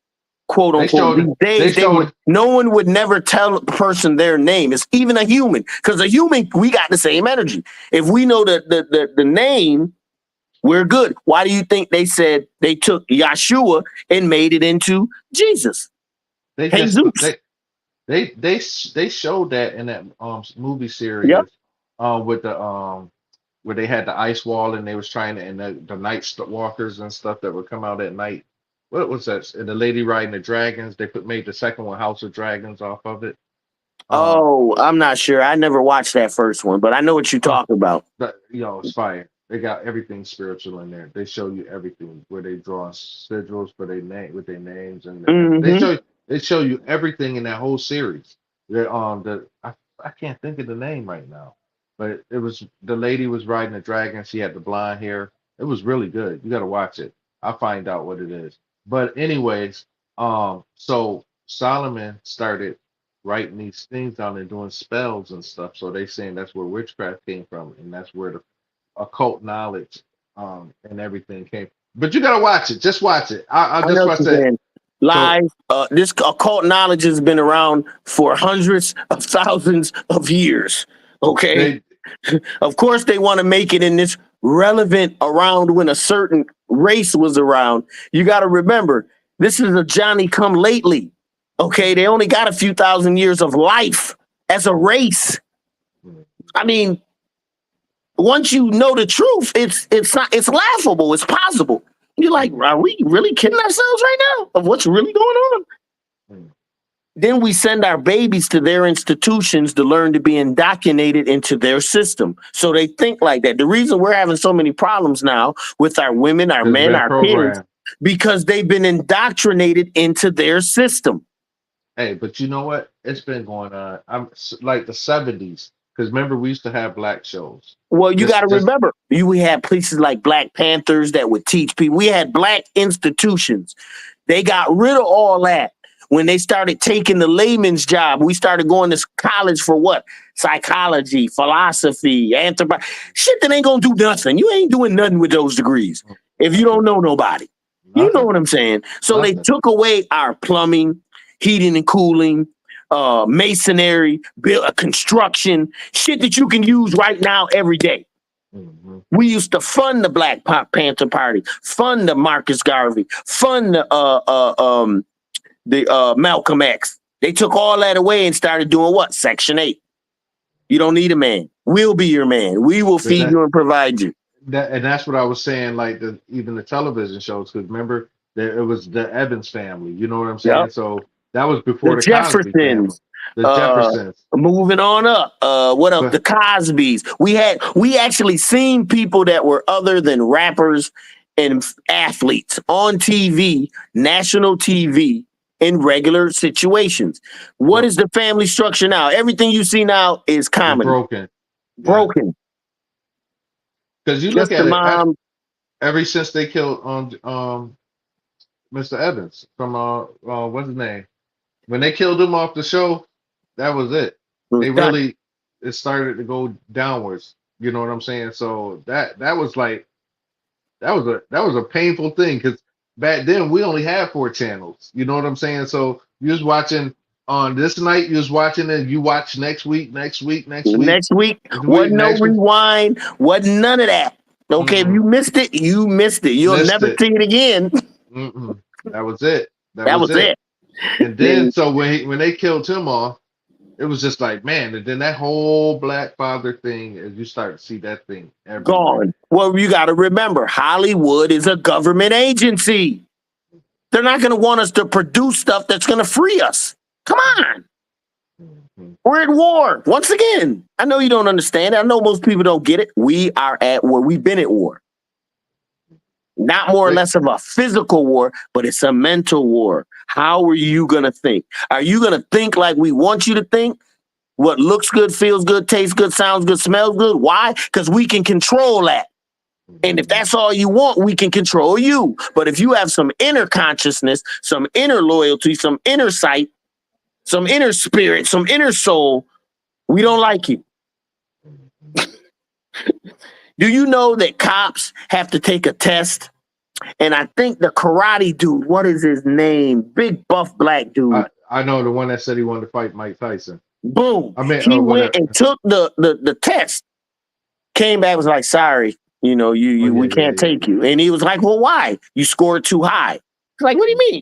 quote unquote these days, no one would never tell a person their name. It's even a human, because a human, we got the same energy. If we know the name, we're good. Why do you think they said they took Yeshua and made it into Jesus? They Jesus. just they showed that in that movie series Yep. with the where they had the ice wall and they was trying to, and the night walkers and stuff that would come out at night. What was that? And the lady riding the dragons. They made the second one House of Dragons off of it. Oh, I'm not sure. I never watched that first one, but I know what you're talking about. It's fire. They got everything spiritual in there. They show you everything where they draw sigils for their name with their names, and they show you everything in that whole series. I can't think of the name right now, but it was the lady was riding a dragon. She had the blonde hair. It was really good. You got to watch it. I'll find out what it is. But anyways, So Solomon started writing these things down and doing spells and stuff. So they saying that's where witchcraft came from, and that's where the occult knowledge and everything came. But you gotta watch it. Just watch it. I I just know want what to you're say. saying. Lies. This occult knowledge has been around for hundreds of thousands of years. Okay. They Of course, they want to make it in this relevant around when a certain race was around. You got to remember, this is a Johnny come lately. Okay. They only got a few thousand years of life as a race. I mean, once you know the truth, it's not it's laughable. It's possible. You're like, are we really kidding ourselves right now of what's really going on? Then we send our babies to their institutions to learn to be indoctrinated into their system. So they think like that. The reason we're having so many problems now with our women, our It's men, been our kids, programmed. because they've been indoctrinated into their system. Hey, but you know what? It's been going on. Like the 70s. Because remember, we used to have black shows. Well, you got to Just remember, we had places like Black Panthers that would teach people. We had black institutions. They got rid of all that when they started taking the layman's job. We started going to college for what? Psychology, philosophy, anthropology. Shit that ain't gonna do nothing. You ain't doing nothing with those degrees if you don't know nobody. You know nothing. what I'm saying? So they Nothing. took away our plumbing, heating and cooling, masonry, construction, shit that you can use right now every day. Mhm. We used to fund the Black Panther Party, fund the Marcus Garvey, fund the Malcolm X. They took all that away and started doing what? Section 8. You don't need a man. We'll be your man. We will But feed you and provide you. and that's what I was saying. Like even the television shows. Because remember, it was the Evans family. You know what I'm saying? Yep. So that was before The the Cosby family. Jeffersons. The Jeffersons. Moving on up. What else? But The Cosbys. We actually seen people that were other than rappers and athletes on TV, national TV, in regular situations. What is the family structure now? Everything you see now is comedy. broken. Broken. Because you Just look at the it. mom. Ever since they killed Mr. Evans from what's his name? When they killed him off the show, that was it. They really it started to go downwards. You know what I'm saying? So that was like that was a painful thing because back then we only had 4 channels. You know what I'm saying? So you was watching on this night, you was watching it, you watch next week. Next week, wasn't no next week. rewind, wasn't none of that. Okay, if Mm-mm. you missed it, you missed it. You'll Missed never it. see it again. Mm-mm. That was it. That was it. And then so when they killed him off, it was just like, man, and then that whole black father thing, as you start to see that thing everywhere. Gone. Well, you got to remember, Hollywood is a government agency. They're not going to want us to produce stuff that's going to free us. Come on. Mhm. We're at war. Once again, I know you don't understand. I know most people don't get it. We are at war. We've been at war. Not more or less of a physical war, but it's a mental war. How are you going to think? Are you going to think like we want you to think? What looks good, feels good, tastes good, sounds good, smells good? Why? Because we can control that. And if that's all you want, we can control you. But if you have some inner consciousness, some inner loyalty, some inner sight, some inner spirit, some inner soul, we don't like you. Do you know that cops have to take a test? And I think the karate dude, what is his name? Big buff black dude. I know the one that said he wanted to fight Mike Tyson. Boom. I mean, He went whatever. and took the test. Came back, was like, sorry, you know, we can't take you. And he was like, well, why? You scored too high. He's like, what do you mean?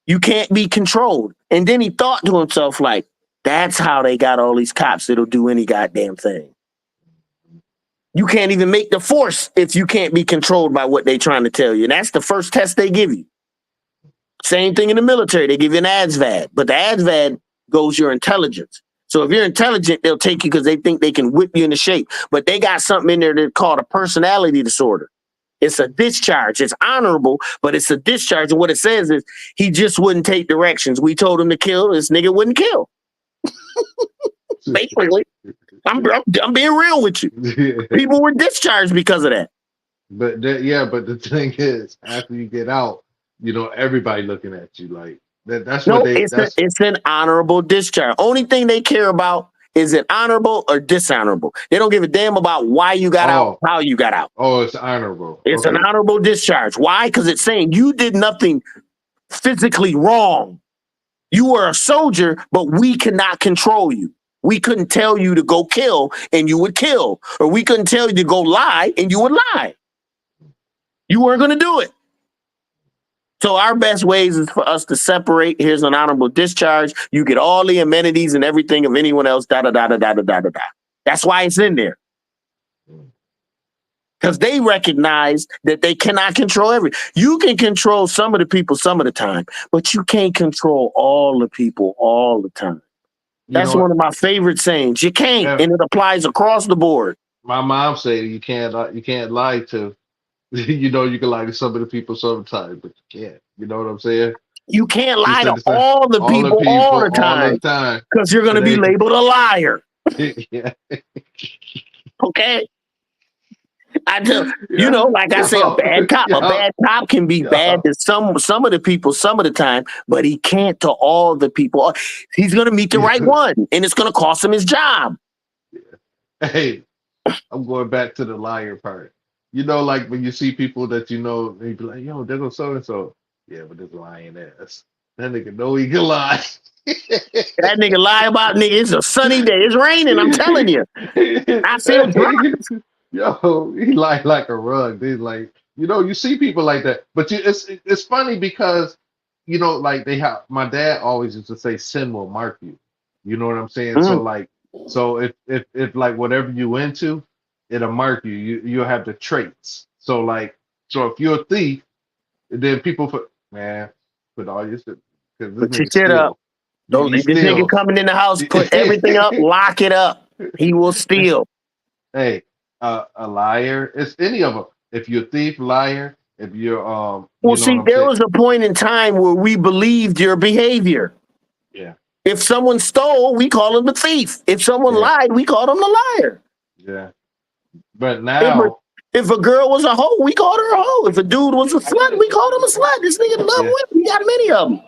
You can't be controlled. And then he thought to himself, like, that's how they got all these cops that'll do any goddamn thing. You can't even make the force if you can't be controlled by what they're trying to tell you. And that's the first test they give you. Same thing in the military. They give you an ASVAB, but the ASVAB goes your intelligence. So if you're intelligent, they'll take you because they think they can whip you into shape. But they got something in there that's called a personality disorder. It's a discharge. It's honorable, but it's a discharge. And what it says is he just wouldn't take directions. We told him to kill. This nigga wouldn't kill. Basically, I'm being real with you. People were discharged because of that. But the thing is, after you get out, you know, everybody looking at you like, That's what No, they. That's it's an honorable discharge. Only thing they care about is it honorable or dishonorable. They don't give a damn about why you got out, oh how you got out. oh, it's honorable. It's an Okay. honorable discharge. Why? Because it's saying you did nothing physically wrong. You were a soldier, but we cannot control you. We couldn't tell you to go kill and you would kill, or we couldn't tell you to go lie and you would lie. You weren't going to do it. So our best ways is for us to separate. Here's an honorable discharge. You get all the amenities and everything of anyone else. Da da da da da da da da. Da. That's why it's in there. Because they recognize that they cannot control everything. You can control some of the people some of the time, but you can't control all the people all the time. You That's know one what? of my favorite sayings. You can't, Yeah. and it applies across the board. My mom said you can't lie to. You know you can lie to some of the people sometimes, but you can't. You know what I'm saying? You can't She lie said to the same. all the All the people all the people, all the time time. because you're going to But be they, labeled a liar. yeah, Okay. I tell yeah, like I say, a bad cop. A yeah, bad cop can be yeah. bad to some of the people some of the time, but he can't to all the people. He's gonna meet the right one, and it's gonna cost him his job. Hey, I'm going back to the liar part. You know, like when you see people that you know, they be like, "Yo, there goes so and so." Yeah, but this lying ass. That nigga know he can lie. That nigga lie about nigga. It's a sunny day. It's raining. I'm telling you. I feel dry. Yo, he like a rug. They like, you see people like that. But it's funny because like they have my dad always used to say sin will mark you. You know what I'm saying? So Mm. like if like whatever you into, it'll mark you. You'll have the traits. So if you're a thief, then people put all your shit because this Put your nigga shit up. steal. He This nigga steals. coming in the house, put everything up, lock it up. He will steal. Hey, a liar. It's any of them. If you're a thief, liar. If you're Well, you know what see, I'm there saying? was a point in time where we believed your behavior. Yeah, If someone stole, we call him a thief. If someone yeah, lied, we called him a liar. yeah. But If a, now, if a girl was a hoe, we called her a hoe. If a dude was a slut, we called him a slut. This nigga love yeah, women. We got many of them.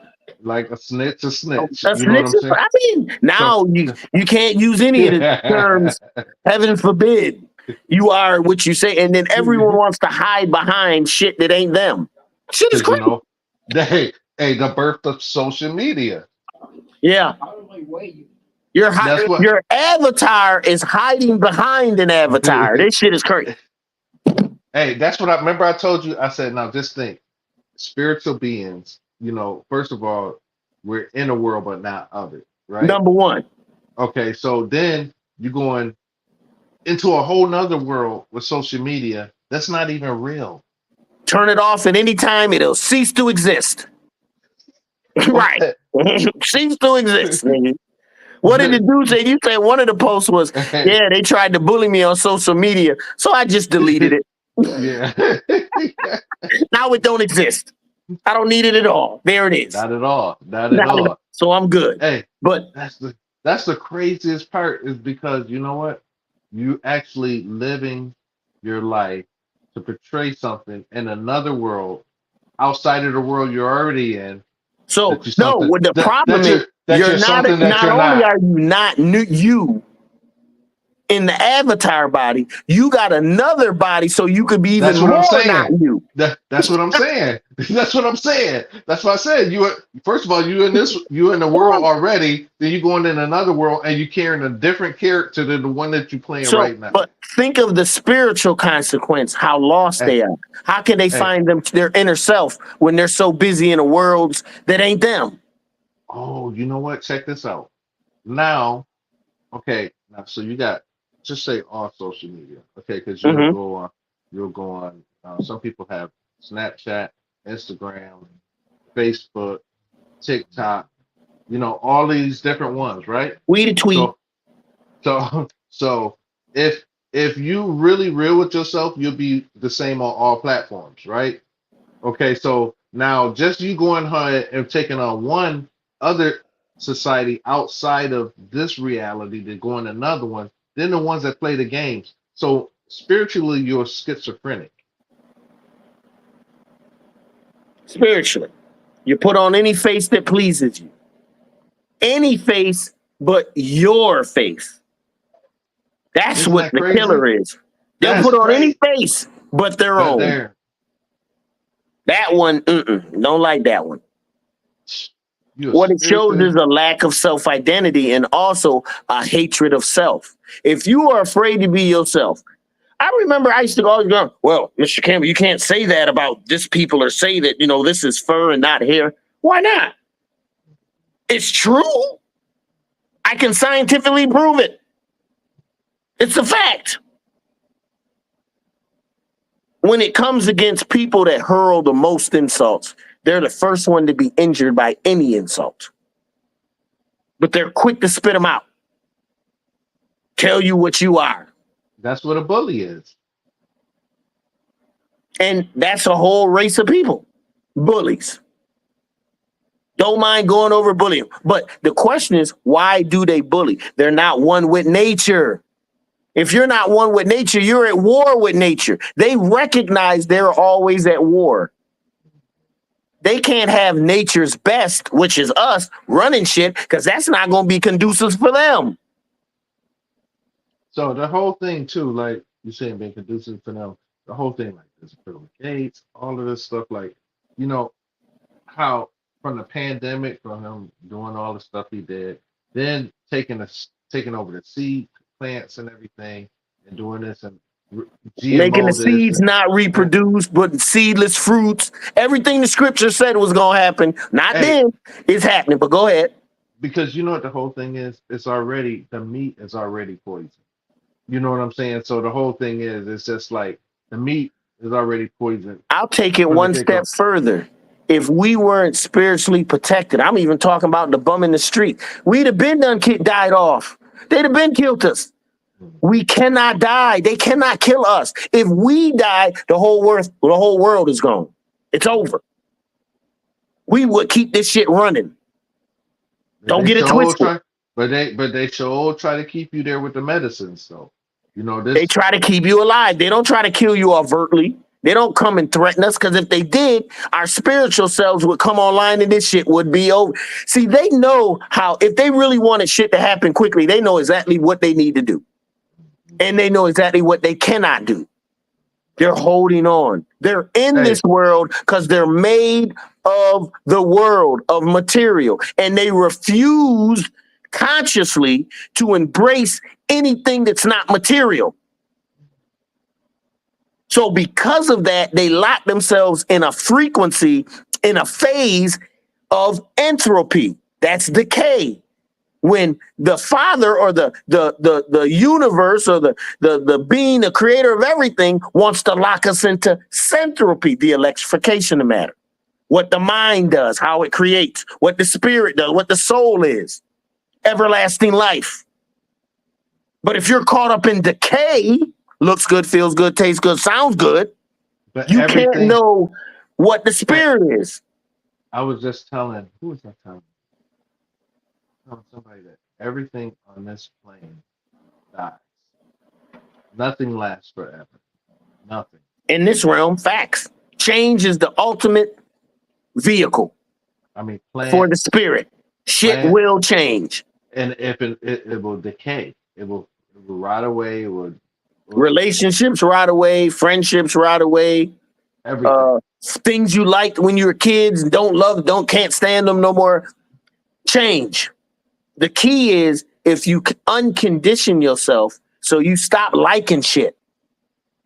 like a snitch. A You know what snitch I'm is- saying? I mean, now So, you can't use any of the terms. Heaven forbid. You are what you say, and then everyone wants to hide behind shit that ain't them. Shit is because crazy. hey, the birth of social media. Yeah. That's what. Your avatar is hiding behind an avatar. This shit is crazy. Hey, that's what I remember. I told you. I said, now just think, spiritual beings. First of all, we're in a world, but not of it, right? Number one. Okay, so then you're going into a whole nother world with social media that's not even real. Turn it off at any time, it'll cease to exist. Right. Cease to exist, nigga. What did the dude say? You said one of the posts was, yeah, they tried to bully me on social media, so I just deleted it. Yeah. Now it don't exist. I don't need it at all. There it is. Not at all. Not at Not at all. all. So I'm good. Hey, But that's the craziest part is because you know what? You actually living your life to portray something in another world outside of the world you're already in. so That you no, something what the that, problem that is, you're something that not you're only not. are you not you in the avatar body, you got another body so you could be even That's what I'm more saying. not you. That's what I'm saying. That's what I'm saying. That's what I said. First of all, you in the world already. Then you going in another world and you carrying a different character than the one that you playing So, right now. but think of the spiritual consequence, how lost Hey, they are. How can they hey. find their inner self when they're so busy in a world that ain't them? Oh, you know what? Check this out. Now, okay. Now, so you got just say all social media, okay? Because Mhm. you'll go on. Some people have Snapchat, Instagram, Facebook, TikTok. All these different ones, right? We the tweet. So if you really real with yourself, you'll be the same on all platforms, right? Okay, so now just you going ahead and taking on one other society outside of this reality to go in another one, then the ones that play the games. So spiritually, you're schizophrenic. Spiritually. You put on any face that pleases you. Any face but your face. That's Isn't what that the crazy? killer is. They'll That's put on any crazy. face but their But own. there, That one, don't like that one. you a What it shows spiritual. is a lack of self identity and also a hatred of self. If you are afraid to be yourself, I remember I used to always go, well, Mr. Campbell, you can't say that about this people or say that, this is fur and not hair. Why not? It's true. I can scientifically prove it. It's a fact. When it comes against people that hurl the most insults, they're the first one to be injured by any insult. But they're quick to spit them out. Tell you what you are. That's what a bully is. And that's a whole race of people. Bullies. Don't mind going over bullying. But the question is, why do they bully? They're not one with nature. If you're not one with nature, you're at war with nature. They recognize they're always at war. They can't have nature's best, which is us, running shit, because that's not going to be conducive for them. So the whole thing too, like you saying, being conducive for them. The whole thing, like this Bill Gates, all of this stuff, like you know how from the pandemic, from him doing all the stuff he did, then taking over the seed plants and everything, and doing this and Making the GMO this seeds and not that. reproduce, but seedless fruits. Everything the scripture said was going to happen. Not Hey, then. It's happening, but go ahead. because you know what the whole thing is? It's already the meat is already poison. You know what I'm saying? So the whole thing is, it's just like the meat is already poisoned I'll take it from the one get step go. further. If we weren't spiritually protected, I'm even talking about the bum in the street, we'd have been died off. They'd have been killed us. We cannot die. They cannot kill us. If we die, the whole world is gone. It's over. We would keep this shit running. Don't They get it sure twisted. try, but they sure try to keep you there with the medicines. So you know They this. try to keep you alive. They don't try to kill you overtly. They don't come and threaten us, because if they did, our spiritual selves would come online and this shit would be over. See, they know how, if they really wanted shit to happen quickly, they know exactly what they need to do. And they know exactly what they cannot do. They're holding on. They're in Hey, this world because they're made of the world, of material. And they refuse consciously to embrace anything that's not material. So because of that, they lock themselves in a frequency, in a phase of entropy. That's decay. When the father or the universe or the being, the creator of everything, wants to lock us into centropy, the electrification of matter. What the mind does, how it creates, what the spirit does, what the soul is, everlasting life. But if you're caught up in decay, looks good, feels good, tastes good, sounds good, but you can't everything. know what the Hey, spirit is. I was just telling. Who was I telling? Telling somebody that everything on this plane dies. Nothing lasts forever. Nothing. In this realm, facts. Change is the ultimate vehicle I mean, for the spirit. Shit plant, will change. and if it will decay, it will rot away. Will Relationships right away, friendships right away. everything. Things you liked when you were kids, can't stand them no more. Change. The key is if you uncondition yourself so you stop liking shit,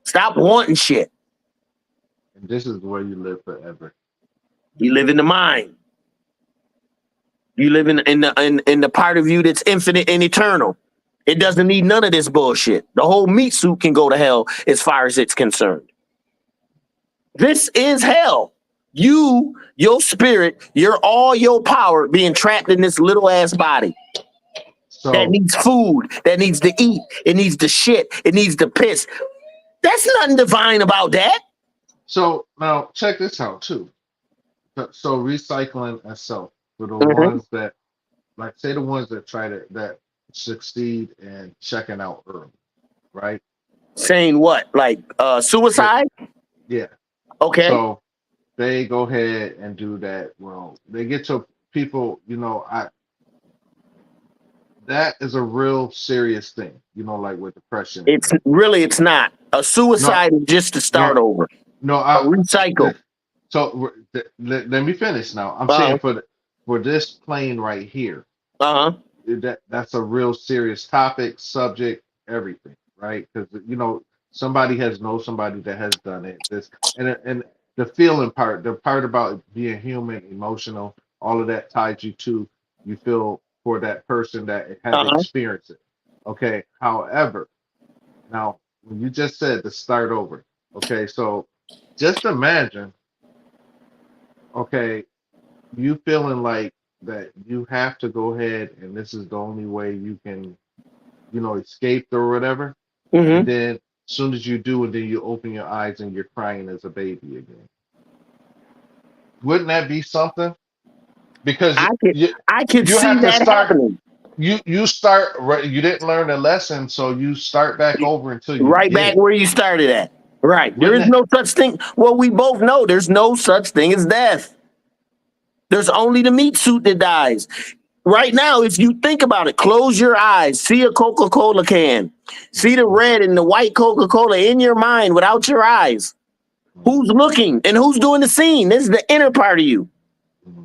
stop wanting shit. And this is where you live forever. You live in the mind. You live in the part of you that's infinite and eternal. It doesn't need none of this bullshit. The whole meat suit can go to hell as far as it's concerned. This is hell. Your spirit, all your power being trapped in this little ass body that So needs food, that needs to eat, it needs to shit, it needs to piss. That's nothing divine about that. so now check this out too. So recycling itself for the Mhm. ones that like say the ones that that succeed in checking out early, right? Saying what? Like That suicide? yeah. Okay. So they go ahead and do that. Well, they get to people, I that is a real serious thing, like with depression and everything. It's not. A No, suicide is just to start no, over. no. A recycle. Let me finish now. I'm Uh-huh. saying for this plane right here, Uh-huh. that's a real serious topic, subject, everything, right? Because somebody has know somebody that has done it. And the feeling part, the part about being human, emotional, all of that ties you to you feel for that person that has Uh-huh. experienced it. Okay. However, now when you just said to start over, okay, so just imagine, okay, you feeling like that you have to go ahead and this is the only way you can, escape or whatever. And Mm-hmm. then as soon as you do, and then you open your eyes and you're crying as a baby again. Wouldn't that be something? Because I could you I could you see have to that start happening. you start right, you didn't learn a lesson, so you start back over until you Right get back it. where you started at. Right. There Wouldn't is that no such thing. Well, we both know there's no such thing as death. There's only the meat suit that dies. Right now, if you think about it, close your eyes, see a Coca-Cola can, see the red and the white Coca-Cola in your mind without your eyes. Who's looking and who's doing the scene? This is the inner part of you.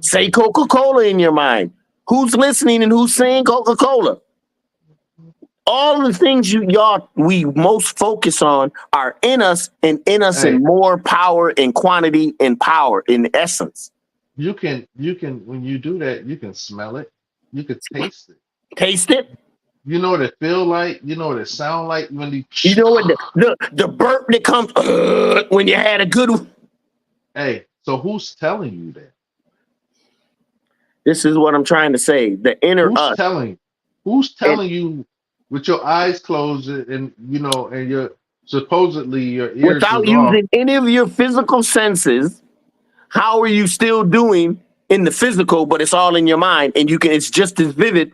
Say Coca-Cola in your mind. Who's listening and who's saying Coca-Cola? All the things we most focus on are in us and in us in hey, more power and quantity and power in essence. you can when you do that, you can smell it, you can taste it. Taste it. You know what it feel like, you know what it sound like when you You know what the burp that comes when you had a good one. hey, so who's telling you that? This is what I'm trying to say. The inner Who's us. telling? Who's And telling you with your eyes closed and and your supposedly your ears without is off? using any of your physical senses, how are you still doing in the physical, but it's all in your mind and it's just as vivid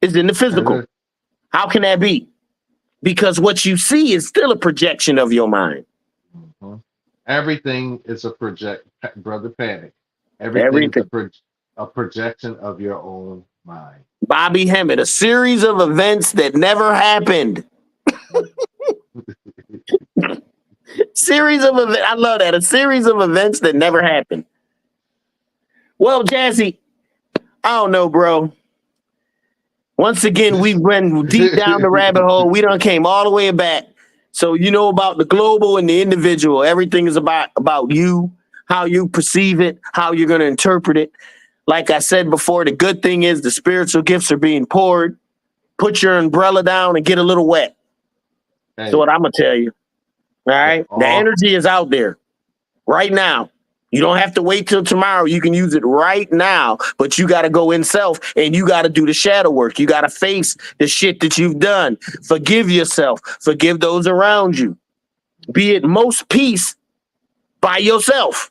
as in the And physical? How can that be? Because what you see is still a projection of your mind. everything is a brother Panic. Everything is Everything. a projection of your own mind. Bobby Hemmett, a series of events that never happened. Series of events. I love that. A series of events that never happened. Well, Jazzy, I don't know, bro. Once again, we went deep down the rabbit hole. We done came all the way back. So you know about the global and the individual. Everything is about you, how you perceive it, how you're going to interpret it. Like I said before, the good thing is the spiritual gifts are being poured. Put your umbrella down and get a little wet. That's Hey, what I'm going to tell you. All right. The all energy is out there right now. You don't have to wait till tomorrow. You can use it right now, but you got to go in self and you got to do the shadow work. You got to face the shit that you've done. Forgive yourself. Forgive those around you. Be at most peace by yourself.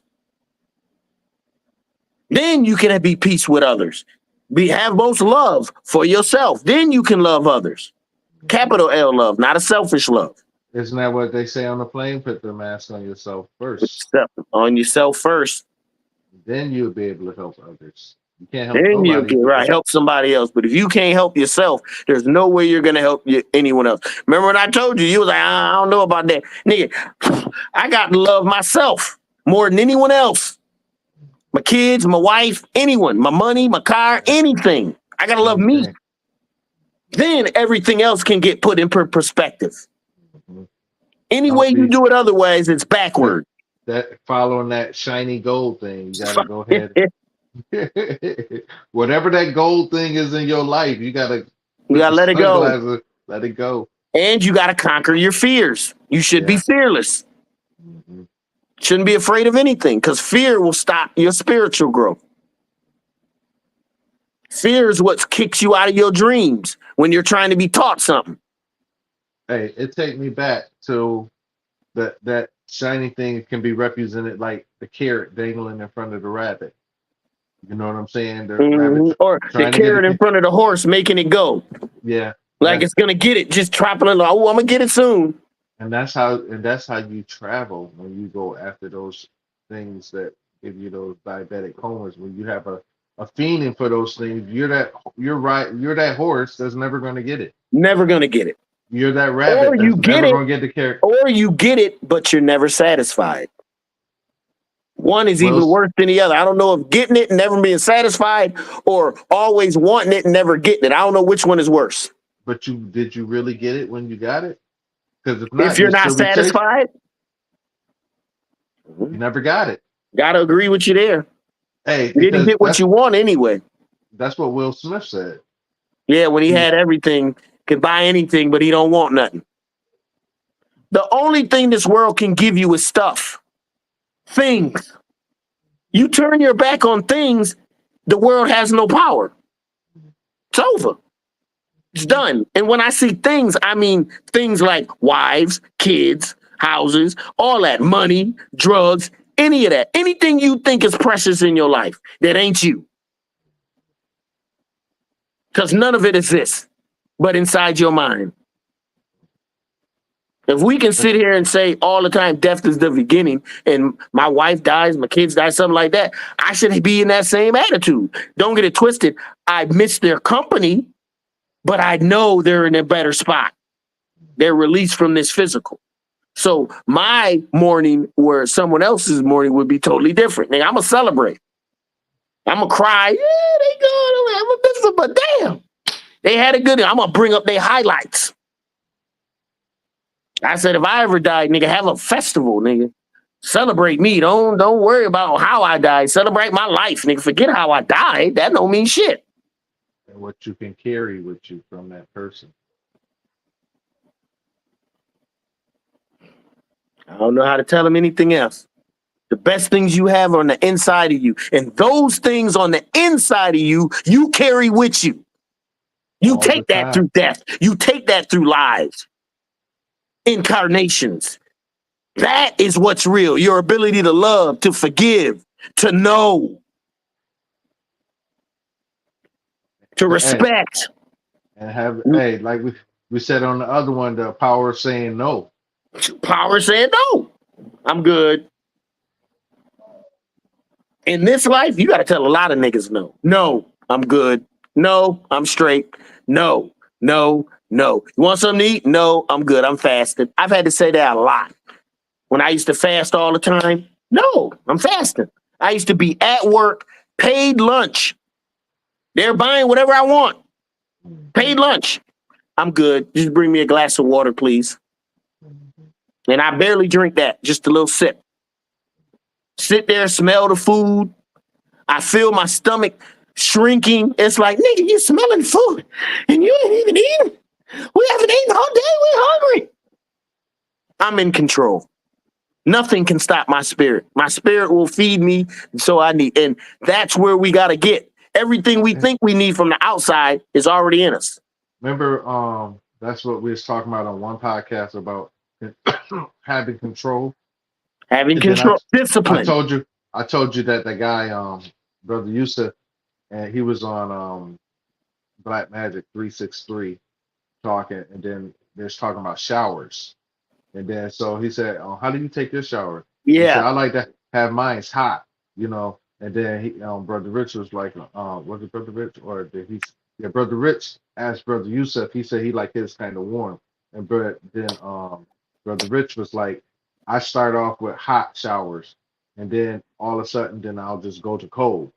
Then you can be peace with others. Have most love for yourself. Then you can love others. Capital L love, not a selfish love. isn't that what they say on the plane? Put the mask on yourself first. On yourself first. Then you'll be able to help others. You can't help Then you nobody. can help somebody else. But if you can't help yourself, there's no way you're gonna help anyone else. Remember when I told you, you was like, I don't know about that, nigga. I got to love myself more than anyone else. My kids, my wife, anyone, my money, my car, anything. I gotta love me. Okay. Then everything else can get put in perspective. Mhm. Any Don't way you be- do it otherwise, it's backward. That following that shiny gold thing, you gotta go ahead. Whatever that gold thing is in your life, you gotta You gotta let it go. sunglasses, let it go. And you gotta conquer your fears. You should be Yeah. fearless. Mhm. Shouldn't be afraid of anything because fear will stop your spiritual growth. Fear is what kicks you out of your dreams when you're trying to be taught something. Hey, it take me back to that shiny thing can be represented like the carrot dangling in front of the rabbit. You know what I'm saying? The rabbit Or the trying to get carrot in front of the horse making it go. yeah. Like That's- it's gonna get it, just dropping it. Oh, I'm gonna get it soon. and that's how you travel when you go after those things that give you those diabetic comas. When you have a fiending for those things, you're that horse that's never going to get it. Never gonna get it. You're that rabbit Or you that's get never it, going to get the carrot. or you get it, but you're never satisfied. One is even Well, worse than the other. I don't know if getting it and never being satisfied or always wanting it and never getting it. I don't know which one is worse. but did you really get it when you got it? Because if not, If you're you'll not still be chasing. satisfied, You never got it. gotta agree with you there. Hey, You didn't because get what you want anyway. that's what Will Smith said. Yeah, when he Hmm. had everything, could buy anything, but he don't want nothing. The only thing this world can give you is stuff, things. You turn your back on things, the world has no power. It's over. It's done. And when I see things, I mean things like wives, kids, houses, all that, money, drugs, any of that. Anything you think is precious in your life that ain't you. Because none of it exists but inside your mind. If we can sit here and say all the time, death is the beginning, and my wife dies, my kids die, something like that, I should be in that same attitude. Don't get it twisted. I miss their company, but I know they're in a better spot. They're released from this physical. So my mourning or someone else's mourning would be totally different. Nigga, I'm going to celebrate. I'm going to cry. Yeah, they going, I'm a miss them, but damn. They had a good, I'm going to bring up their highlights. I said, if I ever die, nigga, have a festival, nigga. Celebrate me. Don't worry about how I died. Celebrate my life, nigga. Forget how I died. That don't mean shit. And what you can carry with you from that person. I don't know how to tell them anything else. The best things you have are on the inside of you. And those things on the inside of you, you carry with you. You All take the that time. through death. You take that through lives, incarnations. That is what's real. Your ability to love, to forgive, to know, to respect. And have hey, like we said on the other one, the power of saying no. Power saying no. I'm good. In this life, you got to tell a lot of niggas no. No, I'm good. No, I'm straight. No. You want something to eat? No, I'm good. I'm fasting. I've had to say that a lot. When I used to fast all the time, no, I'm fasting. I used to be at work, paid lunch. They're buying whatever I want. Paid lunch. I'm good. Just bring me a glass of water, please. And I barely drink that, just a little sip. Sit there, smell the food. I feel my stomach shrinking. It's like, nigga, you smelling food and you ain't even eating. We haven't eaten all day. We're hungry. I'm in control. Nothing can stop my spirit. My spirit will feed me, so I need. And that's where we got to get. Everything we think we need from the outside is already in us. Remember, that's what we was talking about on one podcast about having control. Having And then control, I discipline. told you that the guy, Brother Yusuf, and he was on Black Magic 363 talking, and then there's talking about showers. And then so he said, oh, how do you take your shower? He said, Yeah. I like to have mine hot, you know. And then he, Brother Rich was like, was it Brother Rich or did he? Yeah, Brother Rich asked Brother Yusuf. He said he liked his kind of warm. And then Brother Rich was like, I start off with hot showers, and then all of a sudden, then I'll just go to cold.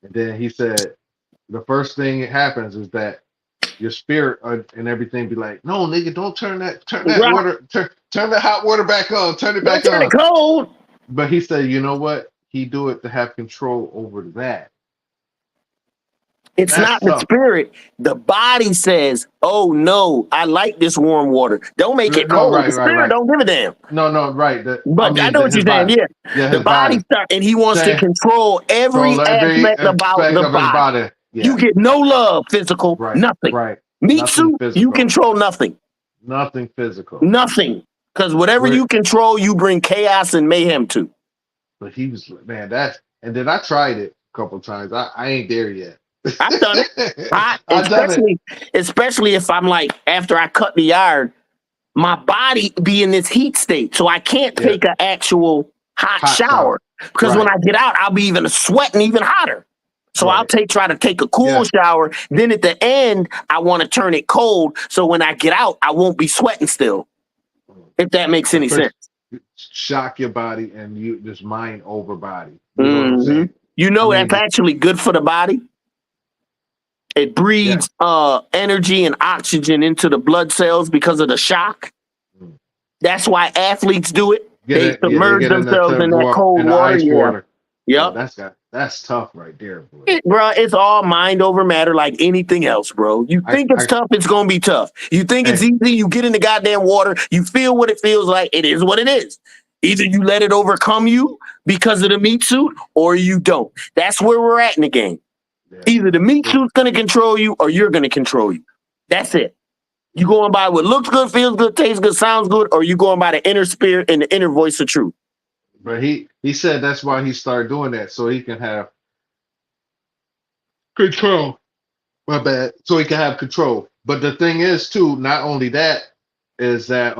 And then he said, the first thing that happens is that your spirit and everything be like, no, nigga, don't turn that Right. water, turn the hot water back on, turn it back Don't turn on. it cold. But he said, you know what? He do it to have control over that. It's That's not the tough. spirit. The body says, oh no, I like this warm water. Don't make it No, cold. right, The spirit right. don't give a damn. No, right. But I know what you're saying. Yeah. Yeah, The his body body. start, and he wants to Saying- control every Control every aspect about aspect the of his body. body. Yeah, You get no love physical, right, nothing. right. Meat Nothing suit, physical. you control nothing. Nothing physical. Nothing. Because whatever We're- you control, you bring chaos and mayhem to. But he was, man, and then I tried it a couple times. I ain't there yet. I've done it. I've done it. Especially if I'm like, after I cut the iron, my body be in this heat state. So I can't Yeah. take an actual hot Hot shower. shower. Because when Right. I get out, I'll be even sweating even hotter. So I'll Right. try to take a cool Yeah. shower. Then at the end, I want to turn it cold. So when I get out, I won't be sweating still. If that makes And any first, sense. shock your body and you just mind over body. You know what I'm Mhm. saying? You I know mean, that's actually good for the body. It yeah. breathes energy and oxygen into the blood cells because of the shock. Mm. That's why athletes do it. Get They it? Yeah, they submerge get in the themselves tub, in go that up cold in the water. ice Yeah. water. Yep. Oh, that's tough right there, boy. Bro, it's all mind over matter like anything else, bro. You I think it's tough, it's gonna be tough. You think it's hey, easy, you get in the goddamn water, you feel what it feels like, it is what it is. Either you let it overcome you because of the meat suit or you don't. That's where we're at in the game. yeah. Either the meat Yeah. suit's gonna control you or you're gonna control you. That's it. You going by what looks good, feels good, tastes good, sounds good, or you going by the inner spirit and the inner voice of truth. But he said that's why he started doing that so he can have control. My bad. So he can have control. But the thing is too, not only that, is that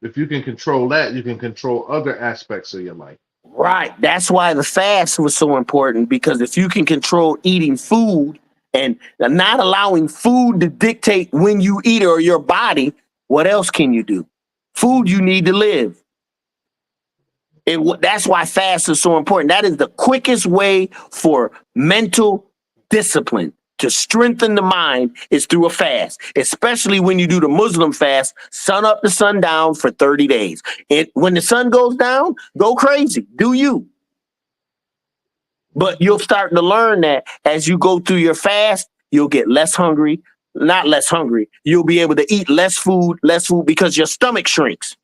if you can control that, you can control other aspects of your life. Right. That's why the fast was so important because if you can control eating food and not allowing food to dictate when you eat or your body, what else can you do? Food you need to live. That's why fast is so important. That is the quickest way for mental discipline to strengthen the mind is through a fast, especially when you do the Muslim fast, sun up to sundown for 30 days. And when the sun goes down, go crazy. Do you? But you'll start to learn that as you go through your fast, you'll get less hungry, not less hungry. You'll be able to eat less food because your stomach shrinks.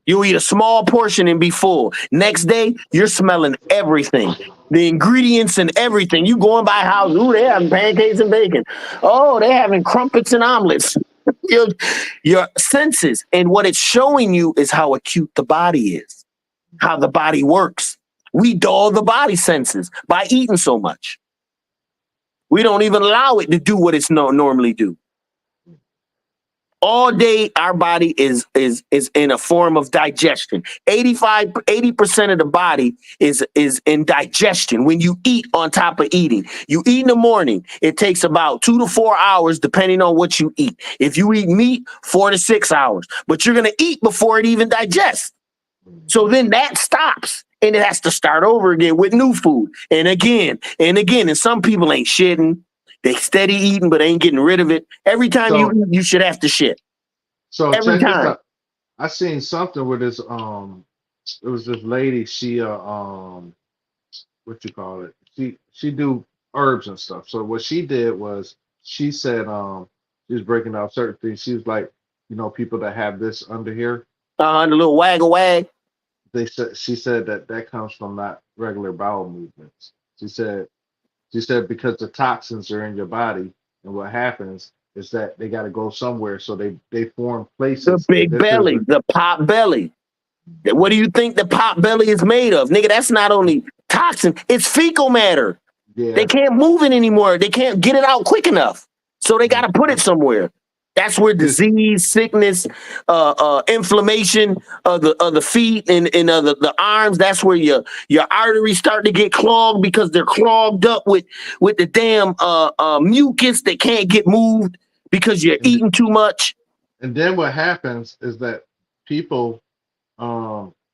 You'll eat a small portion and be full. Next day, you're smelling everything. The ingredients and everything. You going by house, ooh, they having pancakes and bacon. Oh, they having crumpets and omelets. your senses and what it's showing you is how acute the body is, how the body works. We dull the body senses by eating so much. We don't even allow it to do what it's normally do. All day, our body is in a form of digestion. 80% of the body is in digestion. When you eat on top of eating, you eat in the morning. It takes about 2 to 4 hours, depending on what you eat. If you eat meat, 4 to 6 hours. But you're gonna eat before it even digests. So then that stops. And it has to start over again with new food. And again, and again. And some people ain't shitting. They steady eating, but ain't getting rid of it. Every time you So eat, you should have to shit. so Every check this time. out. I seen something with this it was this lady, she what you call it? She do herbs and stuff. So what she did was she said she was breaking out certain things. She was like, people that have this under here, The little wag a wag. she said that comes from not regular bowel movements. She said because the toxins are in your body, and what happens is that they got to go somewhere, so they form The places, and big this is belly, the pop belly. What do you think the pop belly is made of? Nigga, that's not only toxin, it's fecal matter. They yeah. can't move it anymore. They can't get it out quick enough. So they got to put it somewhere. That's where This disease, sickness, inflammation of the feet and the arms. That's where your arteries start to get clogged because they're clogged up with the damn mucus that can't get moved because you're and eating too much. and then what happens is that people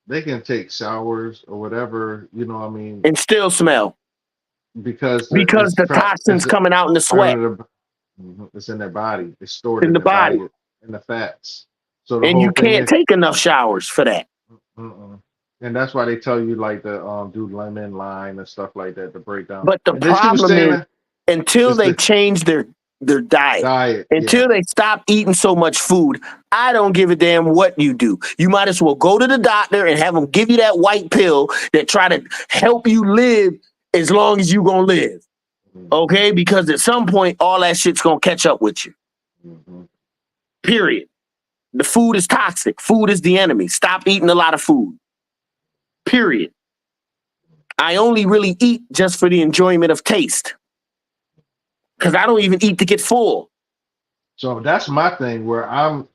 they can take showers or whatever, what I mean, And still smell because because the toxins coming out in the sweat it's in their body, it's stored in in the their body, body, in the fats. So the and whole you thing can't is, take enough showers for that. and that's why they tell you like to do lemon, lime, and stuff like that to break down. But the And then she was problem is saying until it's they the change their diet, diet, yeah. until they stop eating so much food, I don't give a damn what you do. You might as well go to the doctor and have them give you that white pill that try to help you live as long as you gonna live. Okay? Because at some point, all that shit's gonna catch up with you. Mhm. Period. The food is toxic. Food is the enemy. Stop eating a lot of food. Period. I only really eat just for the enjoyment of taste. Because I don't even eat to get full. So that's my thing where I'm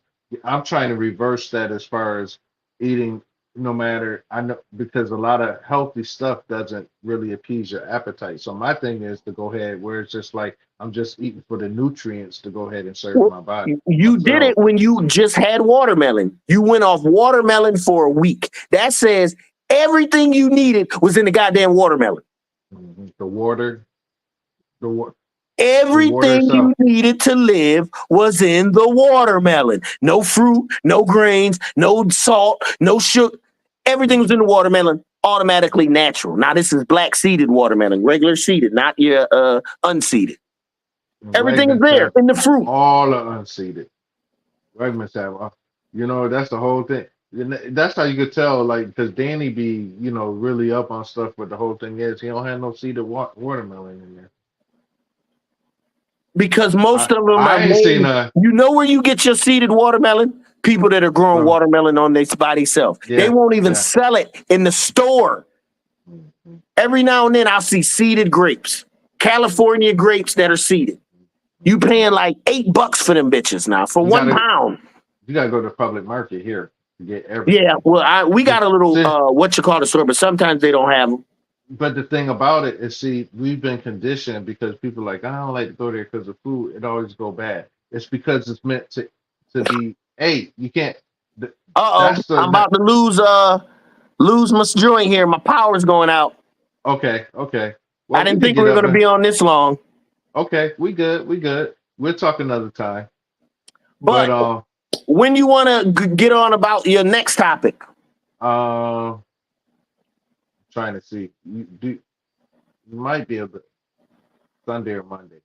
trying to reverse that as far as eating no matter, I know, because a lot of healthy stuff doesn't really appease your appetite. So my thing is to go ahead where it's just like I'm just eating for the nutrients to go ahead and serve Well, my body, you did myself. it when you just had watermelon. You went off watermelon for a week. That says everything you needed was in the goddamn watermelon. The water, the water Everything itself. you needed to live was in the watermelon. No fruit, no grains, no salt, no sugar. Everything was in the watermelon, automatically natural. Now, this is black seeded watermelon, regular seeded, not your unseeded. Everything is Wegmans there have in the fruit. all are unseated. Wegmans have, that's the whole thing. That's how you could tell, like, because Danny be, really up on stuff. But the whole thing is, he don't have no seeded watermelon in there. Because most I, of them I are ain't seen made. a. You know where you get your seeded watermelon? People that are growing watermelon on their by themselves. They Yeah, won't even yeah. sell it in the store. Mhm. Every now and then I'll see seeded grapes, California grapes that are seeded. You paying like $8 for them bitches now for You 1 gotta, pound. you gotta go to the public market here to get everything. Yeah, well, we got a little See, what you call the store, but sometimes they don't have them. but the thing about it is, see, we've been conditioned because people are like, I don't like to go there because of food. It always go bad. It's because it's meant to be. Hey, you can't. That's I'm about to lose my joint here. My power's going out. Okay. Okay. I Well, we didn't could think we get were up going to and. be on this long, Okay, we good. We good. We'll talk another time. But but when you want to get on about your next topic, trying to see. You might be able to Sunday or Monday.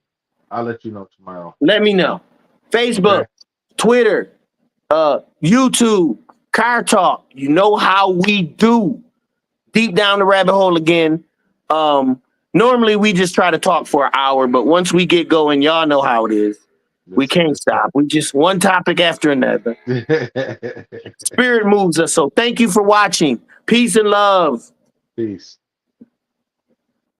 I'll let you know tomorrow. let me know. Facebook, Okay. Twitter, YouTube, Car Talk. You know how we do. Deep down the rabbit hole again. Normally we just try to talk for an hour, but once we get going, y'all know how it is. We can't stop. We just one topic after another. Spirit moves us. So thank you for watching. Peace and love. Peace.